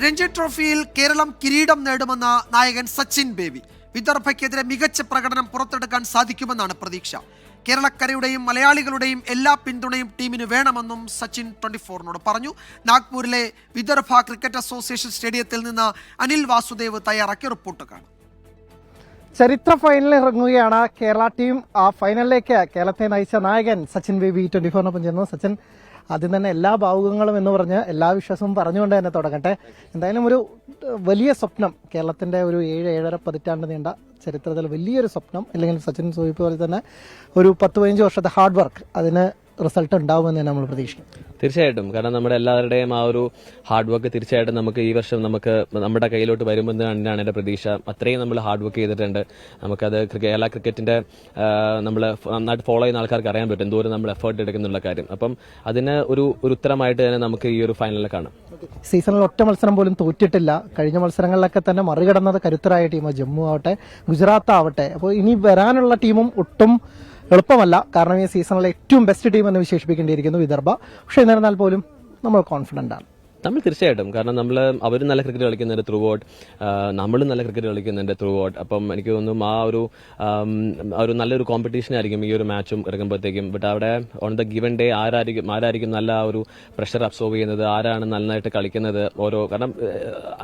Ranji ട്രോഫിയിൽ കേരളം കിരീടം നേടുമെന്ന നായകൻ സച്ചിൻ ബേബി. വിദർഭയ്ക്കെതിരെ മികച്ച പ്രകടനം പുറത്തെടുക്കാൻ സാധിക്കുമെന്നാണ് പ്രതീക്ഷ. കേരളക്കരയുടെയും മലയാളികളുടെയും എല്ലാ പിന്തുണയും ടീമിന് വേണമെന്നും സച്ചിൻ 24നോട് പറഞ്ഞു. നാഗ്പൂരിലെ വിദർഭ ക്രിക്കറ്റ് അസോസിയേഷൻ സ്റ്റേഡിയത്തിൽ നിന്ന് അനിൽ വാസുദേവ് തയ്യാറാക്കിയ റിപ്പോർട്ട് കാണാം. ചരിത്ര ഫൈനലിൽ ഇറങ്ങുകയാണ് കേരള ടീം. ആ ഫൈനലിലേക്ക് കേരളത്തെ നയിച്ച നായകൻ സച്ചിൻ ബേബി 24നൊപ്പം ചേർന്നു. സച്ചിൻ, ആദ്യം തന്നെ എല്ലാ ഭാവുകങ്ങളും എന്ന് പറഞ്ഞ് എല്ലാ വിശ്വാസവും പറഞ്ഞുകൊണ്ട് തന്നെ തുടങ്ങട്ടെ. എന്തായാലും ഒരു വലിയ സ്വപ്നം, കേരളത്തിന്റെ ഒരു 7-7.5 പതിറ്റാണ്ട് നീണ്ട ചരിത്രത്തിൽ വലിയൊരു സ്വപ്നം, അല്ലെങ്കിൽ സച്ചിൻ സൂചിപ്പിച്ച പോലെ തന്നെ ഒരു 10-15 വർഷത്തെ ഹാർഡ് വർക്ക്, അതിന് റിസൾട്ട് ഉണ്ടാവുമെന്ന് തന്നെ നമ്മൾ പ്രതീക്ഷിക്കും. തീർച്ചയായിട്ടും, കാരണം നമ്മുടെ എല്ലാവരുടെയും ആ ഒരു ഹാർഡ് വർക്ക് തീർച്ചയായിട്ടും നമുക്ക് ഈ വർഷം നമുക്ക് നമ്മുടെ കയ്യിലോട്ട് വരുമെന്ന് തന്നെയാണ് എൻ്റെ പ്രതീക്ഷ. അത്രയും നമ്മൾ ഹാർഡ് വർക്ക് ചെയ്തിട്ടുണ്ട്. നമുക്കത് കേരള ക്രിക്കറ്റിന്റെ നമ്മൾ നന്നായിട്ട് ഫോളോ ചെയ്യുന്ന ആൾക്കാർക്ക് അറിയാൻ പറ്റും എന്തോരം നമ്മൾ എഫേർട്ട് എടുക്കുന്നുള്ള കാര്യം. അപ്പം അതിന് ഒരു ഉത്തരമായിട്ട് തന്നെ നമുക്ക് ഈ ഒരു ഫൈനലിൽ കാണാം. സീസണിൽ ഒറ്റ മത്സരം പോലും തോറ്റിട്ടില്ല. കഴിഞ്ഞ മത്സരങ്ങളിലൊക്കെ തന്നെ മറികടന്നത് കരുത്തരായ ടീം ജമ്മു ആവട്ടെ, ഗുജറാത്ത് ആവട്ടെ. അപ്പോൾ ഇനി വരാനുള്ള ടീമും ഒട്ടും എളുപ്പമല്ല. കാരണം ഈ സീസണിലെ ഏറ്റവും ബെസ്റ്റ് ടീം എന്ന് വിശേഷിപ്പിക്കേണ്ടിയിരിക്കുന്നു വിദർഭ. പക്ഷേ എന്നിരുന്നാൽ പോലും നമ്മൾ കോൺഫിഡൻ്റ് ആണ്. നമ്മൾ തീർച്ചയായിട്ടും, കാരണം അവരും നല്ല ക്രിക്കറ്റ് കളിക്കുന്നുണ്ട് ത്രൂ ഔട്ട്, നമ്മളും നല്ല ക്രിക്കറ്റ് കളിക്കുന്നുണ്ട് ത്രൂ ഔട്ട്. അപ്പം എനിക്ക് തോന്നുന്നു ആ ഒരു നല്ലൊരു കോമ്പറ്റീഷൻ ആയിരിക്കും ഈ ഒരു മാച്ചും ഇറങ്ങുമ്പോഴത്തേക്കും. ബട്ട് അവിടെ ഓൺ ദ ഗിവൻ ഡേ ആരായിരിക്കും നല്ല ആ ഒരു പ്രഷർ അബ്സോർവ് ചെയ്യുന്നത്, ആരാണ് നന്നായിട്ട് കളിക്കുന്നത് കാരണം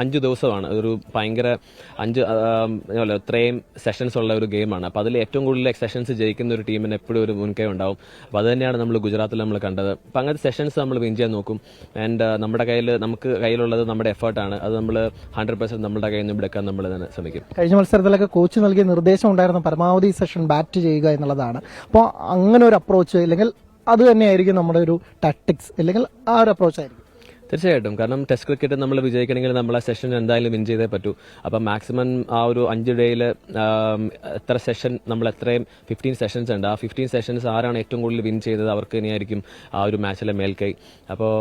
5 ദിവസമാണ് ഒരു ഭയങ്കര ഇത്രയും സെഷൻസ് ഉള്ള ഒരു ഗെയിമാണ്. അപ്പോൾ അതിൽ ഏറ്റവും കൂടുതൽ സെഷൻസ് ജയിക്കുന്ന ഒരു ടീമിന് എപ്പോഴും ഒരു മുൻകൈ ഉണ്ടാവും. അപ്പോൾ അത് തന്നെയാണ് നമ്മൾ ഗുജറാത്തിൽ നമ്മൾ കണ്ടത്. അപ്പോൾ അങ്ങനത്തെ സെഷൻസ് നമ്മൾ വിൻ ചെയ്യാൻ നോക്കും. ആൻഡ് നമുക്ക് കയ്യിലുള്ളത് നമ്മുടെ എഫേർട്ടാണ്. അത് നമ്മൾ 100% നമ്മുടെ കയ്യിൽ നിന്ന് എടുക്കാൻ നമ്മൾ തന്നെ ശ്രമിക്കും. കഴിഞ്ഞ മത്സരത്തിലൊക്കെ കോച്ച് നൽകിയ നിർദ്ദേശം ഉണ്ടായിരുന്നു പരമാവധി സെഷൻ ബാറ്റ് ചെയ്യുക എന്നുള്ളതാണ്. അപ്പോൾ അങ്ങനെ ഒരു അപ്രോച്ച്, അല്ലെങ്കിൽ അത് തന്നെയായിരിക്കും നമ്മുടെ ഒരു ടാക്ടിക്സ്, അല്ലെങ്കിൽ ആ ഒരു അപ്രോച്ച് ആയിരിക്കും. തീർച്ചയായിട്ടും, കാരണം ടെസ്റ്റ് ക്രിക്കറ്റ് നമ്മൾ വിജയിക്കണമെങ്കിൽ നമ്മൾ ആ സെഷൻ എന്തായാലും വിൻ ചെയ്തേ പറ്റൂ. അപ്പം മാക്സിമം ആ ഒരു 5 ഡേയിൽ എത്ര സെഷൻ നമ്മൾ എത്രയും 15 സെഷൻസ് ഉണ്ട്. ആ 15 സെഷൻസ് ആരാണ് ഏറ്റവും കൂടുതൽ വിൻ ചെയ്തത് അവർക്ക് തന്നെയായിരിക്കും ആ ഒരു മാച്ചിലെ മേൽക്കൈ. അപ്പോൾ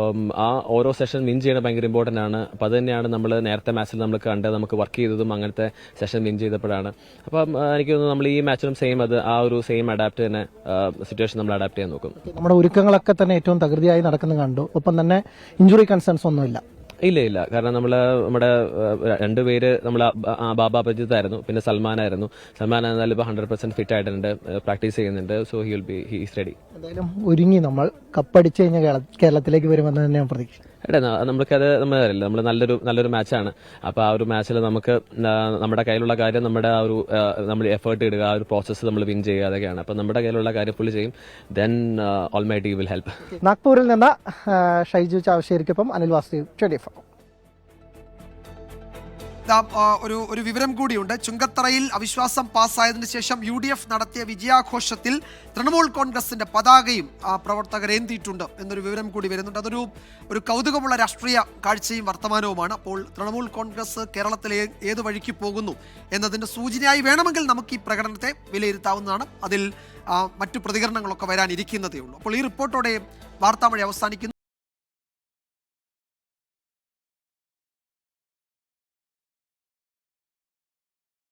ആ ഓരോ സെഷൻ വിൻ ചെയ്യണത് ഭയങ്കര ഇമ്പോർട്ടൻ്റ് ആണ്. അപ്പോൾ അത് തന്നെയാണ് നമ്മൾ നേരത്തെ മാച്ചിൽ നമ്മൾ കണ്ടത്. നമുക്ക് വർക്ക് ചെയ്തതും അങ്ങനത്തെ സെഷൻ വിൻ ചെയ്തപ്പോഴാണ്. അപ്പം എനിക്ക് തോന്നുന്നു നമ്മൾ ഈ മാച്ചിലും ആ ഒരു സെയിം അഡാപ്റ്റ് തന്നെ സിറ്റുവേഷൻ നമ്മൾ അഡാപ്റ്റ് ചെയ്യാൻ നോക്കും. നമ്മുടെ ഒരുക്കങ്ങളൊക്കെ തന്നെ ഏറ്റവും തകൃതിയായി നടക്കുന്നത് കണ്ടു. ഒപ്പം തന്നെ ഇഞ്ചുറി കൺസേൺസ് ഒന്നുമില്ല. ഇല്ല, കാരണം നമ്മുടെ 2 പേര് നമ്മൾ ബാബ അപരിജിത്ത് ആയിരുന്നു, പിന്നെ സൽമാനായിരുന്നു. സൽമാൻ എന്നാലും ഇപ്പോൾ 100% ഫിറ്റ് ആയിട്ടുണ്ട്, പ്രാക്ടീസ് ചെയ്യുന്നുണ്ട്. So he is ready. എന്തായാലും ഒരുങ്ങി നമ്മൾ കപ്പടിച്ചു കഴിഞ്ഞാൽ കേരളത്തിലേക്ക് വരുമെന്ന് തന്നെ ഞാൻ പ്രതീക്ഷിക്കുന്നു. നമുക്കത് നമ്മൾ നല്ലൊരു മാച്ചാണ്. അപ്പോൾ ആ ഒരു മാച്ചിൽ നമുക്ക് നമ്മുടെ കയ്യിലുള്ള കാര്യം നമ്മൾ എഫേർട്ട് ഇടുക, ആ ഒരു പ്രോസസ്സ് നമ്മൾ വിൻ ചെയ്യുക, അതൊക്കെയാണ്. അപ്പോൾ നമ്മുടെ കയ്യിലുള്ള കാര്യം പുള്ളി ചെയ്യും. Then almighty will help. നാഗ്പൂരിൽ നിന്ന് ഷൈജു ചാവശ്ശേരിക്കൊപ്പം അനിൽ വാസുദേവ് 24. ഒരു വിവരം കൂടിയുണ്ട്. ചുങ്കത്തറയിൽ അവിശ്വാസം പാസ്സായതിനു ശേഷം UDF നടത്തിയ വിജയാഘോഷത്തിൽ തൃണമൂൽ കോൺഗ്രസിന്റെ പതാകയും പ്രവർത്തകരേന്തിയിട്ടുണ്ട് എന്നൊരു വിവരം കൂടി വരുന്നുണ്ട്. അതൊരു കൗതുകമുള്ള രാഷ്ട്രീയ കാഴ്ചയും വർത്തമാനവുമാണ്. അപ്പോൾ തൃണമൂൽ കോൺഗ്രസ് കേരളത്തിലെ ഏത് വഴിക്ക് പോകുന്നു എന്നതിന്റെ സൂചനയായി വേണമെങ്കിൽ നമുക്ക് ഈ പ്രകടനത്തെ വിലയിരുത്താവുന്നതാണ്. അതിൽ മറ്റു പ്രതികരണങ്ങളൊക്കെ വരാനിരിക്കുന്നതേ ഉള്ളൂ. അപ്പോൾ ഈ റിപ്പോർട്ടോടെ വാർത്താമഴ അവസാനിക്കുന്നു.